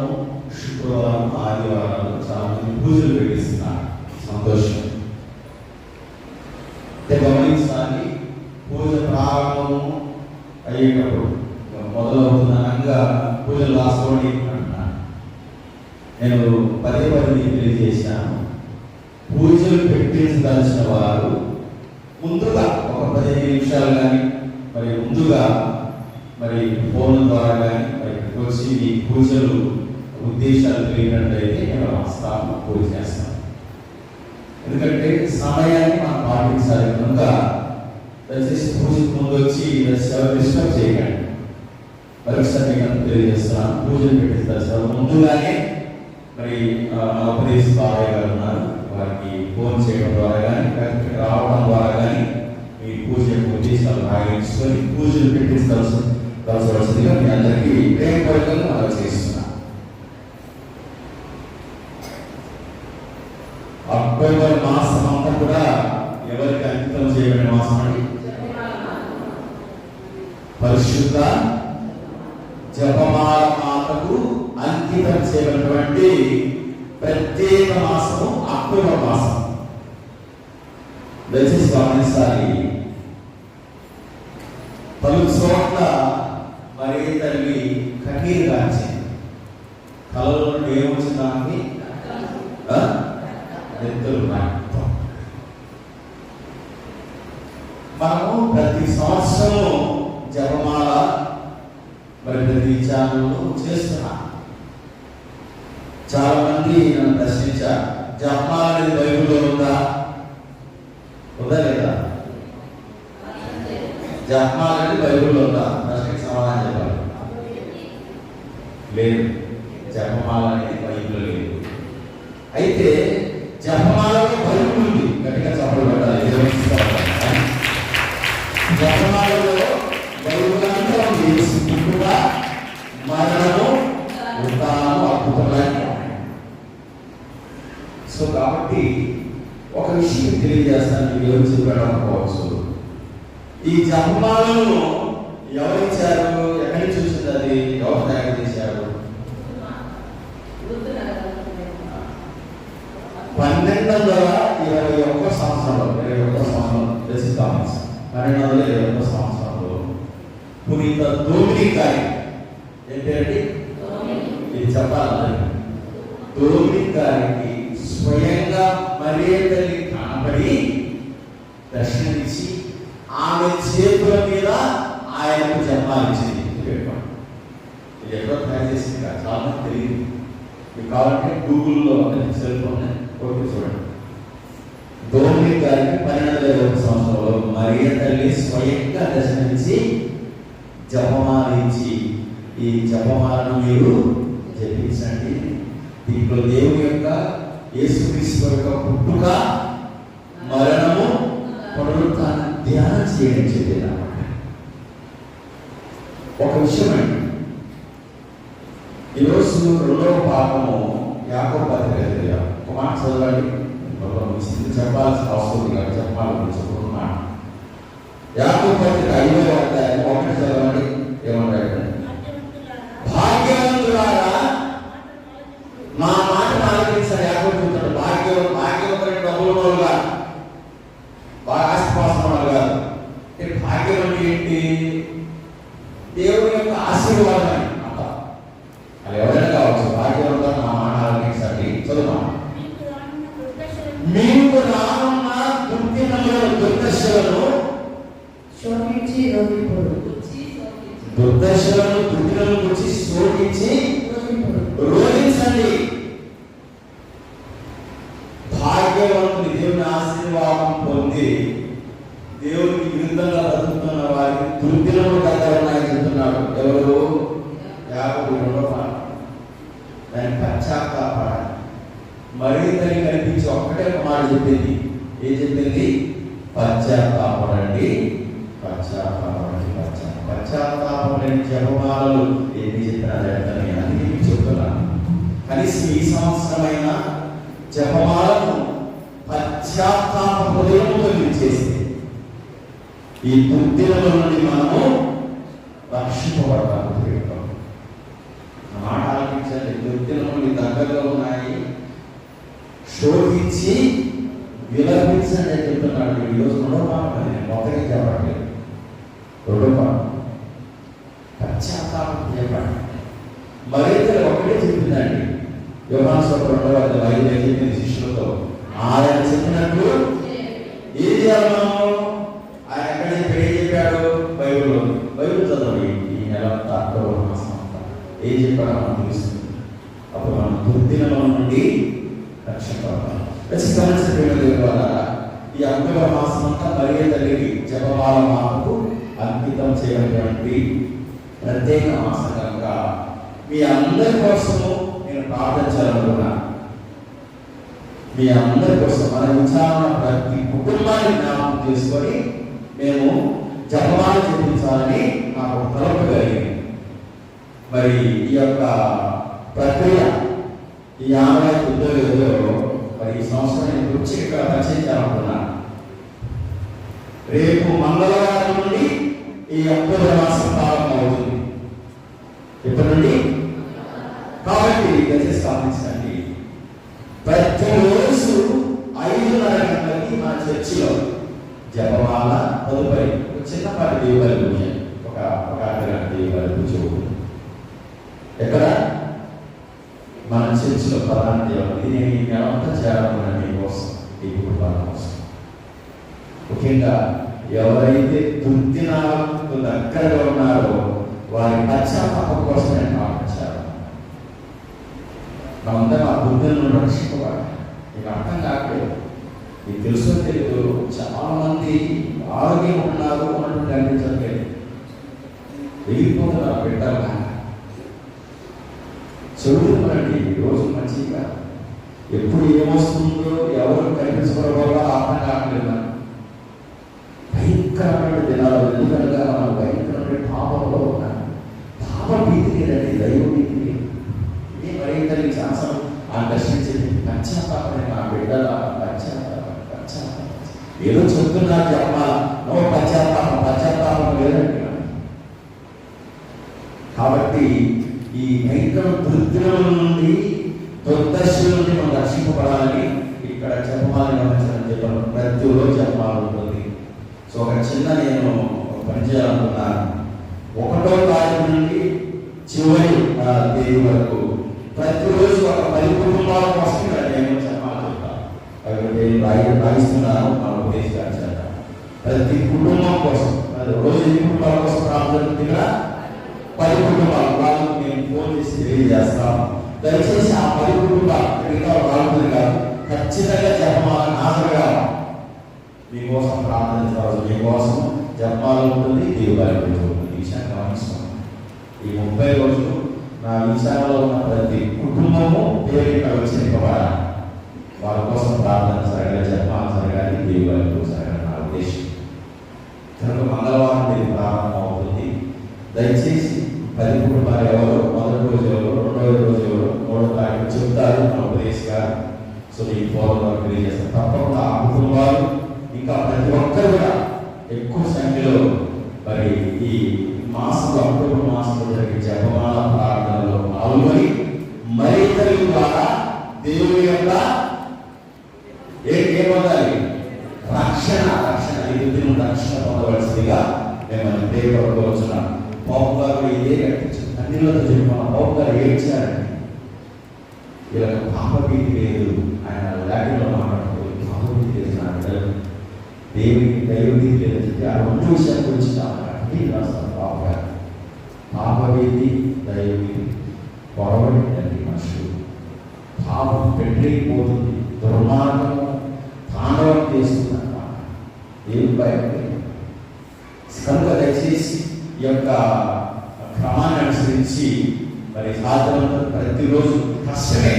శుక్రవారం, ఆదివారాలు చాలా మంది పూజలు పెట్టిస్తున్నారు. సంతోషం. గమనించాలి, పూజ ప్రారంభము అయ్యేటప్పుడు మొదలవుతున్నా పూజలు రాసుకోండి అంటున్నాను. నేను పదే తెలియజేశాను. పూజలు పెట్టించదలసిన వారు ముందుగా ఒక 15 నిమిషాలు కానీ మరి ముందుగా మరి ఫోన్ ద్వారా కానీ మరి వచ్చి ఈ పూజలు ఉద్దేశాలు తెలియనట్లయితే నేను రాస్తాను, పూజ చేస్తాను. ఎందుకంటే సమయాన్ని మనం పాటించాలి కనుక దయచేసి పూజకు ముందు వచ్చి డిస్టర్బ్ చేయకండి. మరొకసారి మీకు తెలియజేస్తున్నాను, పూజలు పెట్టించాల్సిన ముందుగానే మరి ఉపదేశ బాబాయ్ గారు ఉన్నారు, వారికి ఫోన్ చేయడం ద్వారా కానీ రావడం ద్వారా కానీ చేయబడిన మాసం అండి? పరిశుద్ధ జపమాల మాతకు అంకితం చేయబడినటువంటి ప్రత్యేక మాసము అక్టోబర్ మాసం. దయచేసి గమనించాలి. పలు చోట్ల మరీ తల్లి కన్నీరు కాచింది. కలలో నుండి ఏమొచ్చింది ఆమెకి? నెత్తులు రక్తం. మనము ప్రతి సంవత్సరము జపమాల మరి ప్రతి ఛానల్లో చేస్తున్నాం. చాలా మంది నన్ను ప్రశ్నించారు, జపమాల అనేది బైబిల్లో ఉందా? ఉందా లేదా? జపమాల అనేది బైబిల్లో ఉందా? ప్రశ్నకి సమాధానం చెప్పాలి. లేదు, జపమాల అనేది బైబిల్లో లేదు. అయితే జపమాలలో బైబిల్ ఉంది. గట్టిగా చప్పట్లు పెట్టాలి. జపమాలలో బైబిల్ అంతా ఉంది. పుట్టుక, మరణము, ఉత్థానము, అద్భుతమైన. సో కాబట్టి ఒక విషయం తెలియజేస్తాను. మీకు ఎవరు చెప్పకపోవచ్చు. ఈ జపమాలను ఎవరు ఇచ్చారు? ఎక్కడి నుంచి వచ్చింది? అది ఎవరు తయారు చేశారు? 1221 సంవత్సరంలో 1221 సంవత్సరంలో పునీత డొమినిక్ గారి, ఏంటంటే ఇది చెప్పాలి, డొమినిక్ గారికి స్వయంగా మరియ తల్లి కనబడి దర్శనమిచ్చి ఆమె చేతుల మీద ఆయనకు జన్మాలిచ్చింది. ఇది ఎక్కడో తయారు చేసింది కాదు, చాలా తెలియదు. మీకు కావాలంటే గూగుల్లో సెల్ ఫోన్ కొట్టి చూడండి. డొమినిక్ గారికి 1221 సంవత్సరంలో మరియ తల్లి స్వయంగా దర్శనమిచ్చి జపమాలించి, ఈ జపమాలను మీరు జపించండి, దీంట్లో దేవుని యొక్క యేసుక్రీస్తు యొక్క పుట్టుక, మరణము, పునరుత్థానం ధ్యానం చేయడం చెప్పేది అన్నమాట. ఒక విషయం అండి, ఈరోజు 2వ భాగము యాకోబు పత్రిక. ఒక మాట చదవండి. చెప్పాల్సిన అవసరం కాదు, చెప్పాలని చెప్పుకున్నా. యాకోబు పత్రిక 5వ అధ్యాయం 1 చదవండి. ఏమంటారు? భాగ్యవంతులారా నా మాట ఆలకించాలి. యాకోబు చెప్తాడు, భాగ్యవంతులు డబ్బులుగా బాగా ఆస్తిపాస్తున్నారు కాదు. భాగ్యం అంటే ఏంటి? దేవుని యొక్క ఆశీర్వాదం అని అంట. అది ఎవరైనా కావచ్చు. భాగ్యవంతులు నా మాట ఆలకించండి. చదువు. మీకు రానున్న దుర్దశలను శోభించి రోగిపోడు. దుర్దశలను దుర్దినలను గురించి శోభించి రోగించండి. భాగ్యవంతుని దేవుని ఆశీర్వాదం పొంది దేవునికి విరుద్ధంగా బతుకుతున్న వారికి దుర్దినములు దగ్గరున్నాయని చెప్తున్నాడు. ఎవరు? యాకోబు 2వ భాగం. దాన్ని పశ్చాత్తాపడాలి. మరీ తల్లి కనిపించి ఒక్కటే ఒక మాట చెప్పింది. ఏం చెప్పింది? పశ్చాత్తాపడండి, పశ్చాత్తాపడండి, పశ్చాత్తాపడని జపమాలలు ఎన్ని చెప్పినా జరుగుతాయి. అందుకే మీకు చెప్తున్నాను, కనీసం ఈ సంవత్సరమైన జపమాలను పశ్చాత్తాప హృదయంతో చేస్తే ఈ దుర్దినముల నుండి మనము రక్షింపబడతాము. మాట ఆలకించండి. దుర్దినములు దగ్గరలో ఉన్నాయి, శోధించి విలపించండి అని చెప్తున్నాడు. ఈరోజు 2వ భాగం. నేను మొత్తగా చెప్పట్లేదు. 2వ భాగం పశ్చాత్తాపం చేయబడి మరింత ఒకటే చెప్పిందండి. యోహాను సువార్త 2వ అధ్యాయం 5 చెప్పింది శిష్యులతో, ఆయన చెప్పినట్లు ఏం చేయాలి మనం? ఆయన ఎక్కడ చెప్పాడు? బైబిల్లో. బైబిల్ చదవండి. ఈ నెల అక్టోబర్ మాసం అంతా ఏం చెప్పాడో మనకు తెలుస్తుంది. అప్పుడు మనం దుర్దినముల నుండి రక్షింపబడాలి. ఈ అక్టోబర్ మాసం అంతా మరియ తల్లికి జపమాల మాతకు అంకితం చేయబడినటువంటి ప్రత్యేక మాసం కనుక మీ అందరి కోసము నేను ప్రార్థించాలనుకున్నా. మీ అందరి కోసం మన విచారణ ప్రతి కుటుంబాన్ని జ్ఞాపకం చేసుకొని మేము జపమాల చెప్పించాలని నాకు తలపు కలిగింది. మరి ఈ యొక్క ప్రక్రియ ఈ 59 మరి ఈ సంవత్సరం నేను వచ్చి ఇక్కడ రచించాలనుకున్నా. రేపు మంగళవారం నుండి ఈ అక్టోబర్ మాసం ప్రారంభమవుతుంది. ఎప్పటి నుండి? కాబట్టి దయచేసి గమనించండి, ప్రతిరోజు 5:30 గంటలకి మా చర్చిలో జపమాల తదుపరి చిన్నపాటి దేవుడి పూజ, ఒక అర్ధగంట దేవుడి పూజ ఉంటుంది. ఎక్కడ? మన చర్చిలో ప్రధాన దేవుడు. ఇది నేను ఈ నెలంతా చేయాలన్న మీకోసం, ఈ కుటుంబాల కోసం. ముఖ్యంగా ఎవరైతే దుర్దినాలకు దగ్గరగా ఉన్నారో వారి పశ్చాత్తాపం కోసం నేను ప్రార్థించాను. మనందరం ఆ దుర్దినం రక్షింపబడాలి. మీకు అర్థం కావట్లేదు, మీకు తెలుసో తెలియదు, చాలా మంది ఆరోగ్యం ఉన్నారు అన్నట్టు కనిపించట్లేదు, వెళ్ళిపోతున్నారు పెట్టాలి. చదువుతున్నాండి రోజు మంచిగా, ఎప్పుడు ఏమొస్తుందో ఎవరు కనిపించబడవాలో అర్థం కావట్లేదు. భయంకరమైన దినాలు, ఎందుకంటే మనం భయంకరమైన పాపంలో ఉన్నాం. పాప భీతిని రండి, దైవ భీతిని ఇదే భయంకరమైన ఛాన్సం దర్శించింది. పశ్చాత్తాపం, నా బిడ్డల పశ్చాత్తాపం ఏదో చెప్తున్నారు చెప్పాల, నో పశ్చాత్తాపం లేదండి. కాబట్టి ఈ భయంకర దుర్దినం నుండి, దుర్దశల నుండి మనం రక్షింపబడాలని ఇక్కడ చెప్పాలని గమనించాలని చెప్పాను. ప్రతిరోజు చెప్పాలి ఉంటుంది. సో ఒక చిన్న నేను పని చేయాలనుకున్నాను. 1వ తారీఖు నుండి చివరి తేదీ వరకు ప్రతిరోజు ఒక 10 కుటుంబాల కోసం ఇక్కడ నేను చెప్పాలి చెప్తాను. అవి నేను రాయిస్తున్నాను, మన ఉద్దేశాలు. ప్రతి కుటుంబం కోసం రోజు 8 కుటుంబాల కోసం ప్రార్థన, ఇక్కడ 10 కుటుంబాలు వాళ్ళకు నేను ఫోన్ చేసి తెలియజేస్తాను. దయచేసి ఆ 10 కుటుంబాలు ఇంకా రానుంది కాదు, ఖచ్చితంగా చెప్పాలని ఆశగా మీకోసం ప్రార్థించవచ్చు. మీకోసం జపాలు ఉంటుంది, దేవుడి ఉంటుంది. ఈ విషయాన్ని గమనిస్తాను. ఈ 30 రోజులు నా విషయంలో ఉన్న ప్రతి కుటుంబము దేవుడికి వచ్చింపబడాలి. వాళ్ళ కోసం ప్రార్థన జరగాలి, జపాలు జరగాలి, దేవుడి జరగాలి నా ఉద్దేశం. కనుక మంగళవారం ఇది ప్రారంభం అవుతుంది. దయచేసి 10 కుటుంబాలు ఎవరు, మొదటి రోజు ఎవరు, 2వ రోజు ఎవరు, 3వ తారీఖు చెప్తారు మన ఉపదేశ్ గారు. సో ఈ ఫోన్ వరకు తెలియజేస్తాను. తప్పకుండా ఆ కుటుంబాలు ఇంకా ప్రతి ఒక్కరు కూడా ఎక్కువ సంఖ్యలో మరి ఈ మాసంలో, అక్టోబర్ మాసంలో జరిగే జపమాల ప్రార్థనలో పాల్గొని మరి ఇతరుల ద్వారా దేవుని యొక్క ఏ పొందాలి? రక్షణ రక్షణ పొందవలసిందిగా మేము ప్రేమపడుకోవచ్చున్నాం. బాబు గారు ఇదే కట్టించారు, అన్నిలతో చెప్పాను. బాబు గారు ఏడ్చారండి, వీళ్ళకి పాపభీతి లేదు. ఆయన లాటిన్లో మాట్లాడుతుంది, పాపభీతి లేదు నా బిడ్డలు, దేవుడికి దైవభీతి లేదని చెప్పి ఆ 2 విషయాల గురించి రాస్తాను. బాబు గారు పాపభీతి, దైవభీతి పొరబడిందండి. మనుషులు పాపం పెట్టలేకపోతుంది, దుర్మార్గము తాండవం చేస్తుందన్నమాట. దేవుడి భయం కనుక దయచేసి ఈ యొక్క క్రమాన్ని అనుసరించి మరి సాధనతో ప్రతిరోజు కష్టమే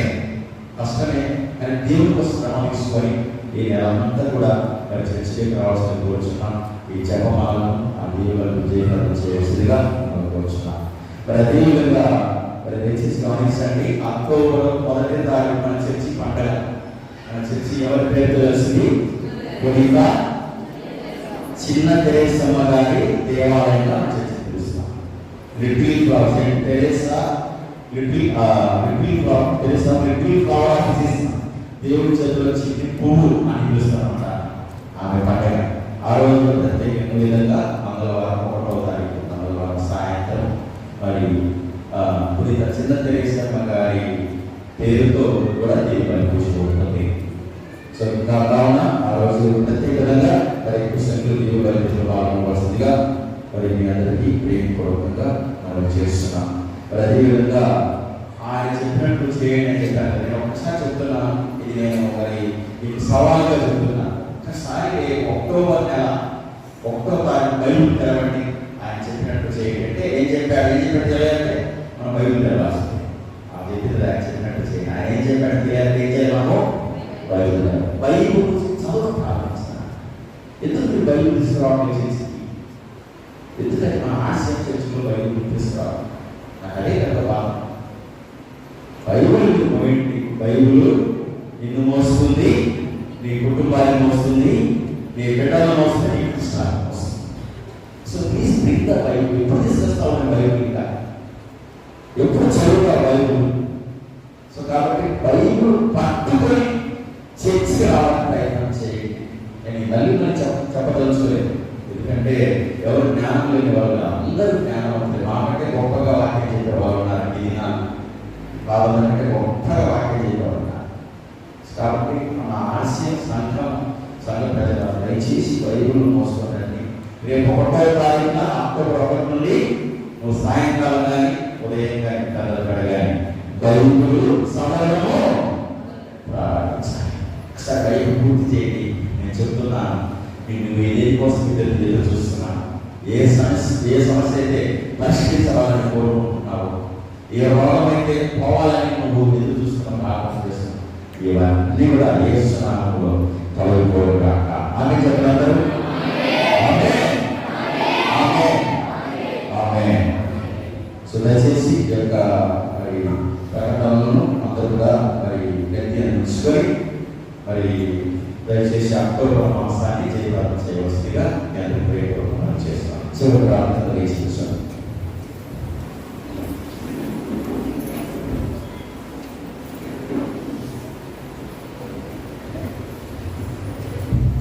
కానీ దేవుడి కోసం క్రమం తీసుకొని ఈ నెల అంతా కూడా మరి చర్చకి రావాల్సిన కోరుచున్నాం. ఈ జపమాలను ఆ దేవులను విజయవంతం చేయవలసిందిగా మనం కోరుచున్నాం. మరి అదేవిధంగా మరి దయచేసి గమనించండి, అక్టోబర్ 1వ తారీఖు మన చర్చి పండుగ. మన చర్చి ఎవరి పేరుతో తెలిసింది? పునీత చిన్న తెరేసమ్మ గారి దేవాలయంగా మన చర్చి పిలుస్తున్నాం. Little flower, saint Teresa little flower దేవుడి చేతిలో చిన్ని పువ్వు అని పిలుస్తారన్నమాట ఆమె పండుగ. ఆ రోజు ప్రత్యేకంగా విధంగా మంగళవారం 1వ తారీఖు మంగళవారం సాయంత్రం మరి పునీత చిన్న తెరేసమ్మ గారి పేరుతో కూడా దేవుని పూజ ఉంటుంది. సో ఇంకా కావున ఆ రోజు ప్రత్యేకంగా మరి సంఖ్యలో దేవుడి పూజలో పాల్గొనవలసిందిగా మరి మీ అందరికీ ప్రేమపూర్వకంగా మనం చేస్తున్నాం. మరి అదేవిధంగా ఆయన చెప్పినట్టు చేయండి అని చెప్పాను. నేను ఒకసారి చెప్తున్నాను, ఇది నేను మరి మీకు సవాలుగా చెప్తున్నాను. ఒకసారి అక్టోబర్ నెల 1వ తారీఖు బైబిల్ తెరవండి, ఆయన చెప్పినట్టు చేయండి అంటే ఏం చెప్పినట్టు తెలియాలంటే మనం బైబిల్ తెరవాల్సింది. ఆ చెప్పింది ఆయన చెప్పినట్టు చేయండి. ఆయన ఏం చెప్పాడు తెలియాలి, ఏం చేయాలి? మనం బైబిల్ చదువు ప్రారంభిస్తున్నాను. ఎందుకు మీరు బైబిల్ తీసుకురావడం చేసి ఎందుకంటే మన ఆశయం చర్చలో బైబిల్ తీసుకురావాలి. నాకు అదే కదా బాధ. బైబిల్ పోయింది, బైబిల్ నిన్ను మోస్తుంది, నీ కుటుంబాన్ని మోస్తుంది, నీ బిడ్డలను మోస్తుంది, నీ ఉత్సాహం వస్తుంది. So please bring the Bible. ఎప్పుడు తీసుకొస్తా ఉన్న బైబుల్, ఇంకా ఎప్పుడు చదువుతా బైబుల్. సో కాబట్టి బైబుల్ పట్టుకొని చర్చికి రావడానికి ప్రయత్నం చేయండి. నేను మళ్ళీ చెప్పదలుచుకోలేదు, ఎందుకంటే ఎవరు జ్ఞానం లేని వాళ్ళు అందరూ జ్ఞానవంతులు. మాకంటే గొప్పగా వాక్యం చెప్పే వాళ్ళు ఉన్నారు. ఇది నా బాధలంటే గొప్పగా వాక్యం చెప్పేవాళ్ళు ఉన్నారు. కాబట్టి మన ఆశయం సంఘ ప్రజలు దయచేసి బైబుల్ మోసుకోనండి. రేపు 1వ తారీఖున అక్టోబర్ 1 నుండి నువ్వు సాయంకాలం కానీ ఉదయం కానీ కలగడ కానీ బైబుల్ సమరము ప్రారంభించాలి. ఒకసారి బైబుల్ పూర్తి చేయండి. నేను చెప్తున్నాను, నువ్వు ఏదే కోసం ఎదురు చూస్తున్నాను. ఏ సమస్య అయితే పరిష్కరించాలని కోరుకుంటున్నావు, ఏ రోగం అయితే పోవాలని నువ్వు ఎదురు చూస్తున్నావు, ప్రార్థన చేస్తున్నావు, ఇవన్నీ కూడా యేసు నామములో తొలగిపోవుగాక. ఆమేన్ చెప్పండి. సో దయచేసి ఈ యొక్క మరి ప్రకటనలను అందరూ కూడా మరి గట్టి అందించుకొని మరి దయచేసి అక్టోబర్ మాసాన్ని చేయవలసిందిగా నేను ప్రేమ చేస్తాను. చివరి ప్రార్థన దయచేసాను.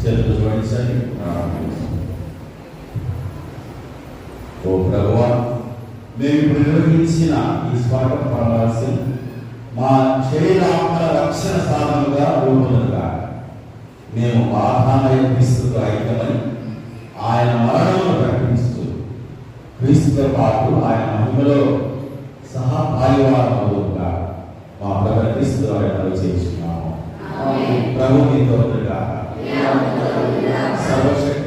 చేతులు జోడించండి. ఓ ప్రభువా, మేము ఇప్పుడు నిర్వహించిన ఈ స్వాగత పరమాసం మా శరీరాత్మల రక్షణ సాధనలుగా రూపొందుగా మేము ఆధారమైన క్రీస్తుతో ఐక్యమని ఆయన మరణమును ప్రకటిస్తూ క్రీస్తుతో పాటు ఆయన మహిమలో సహా పాలివారముగా మా ప్రభు క్రీస్తు ద్వారా చేస్తున్నాము. ప్రభు మీతో సర్వశక్తి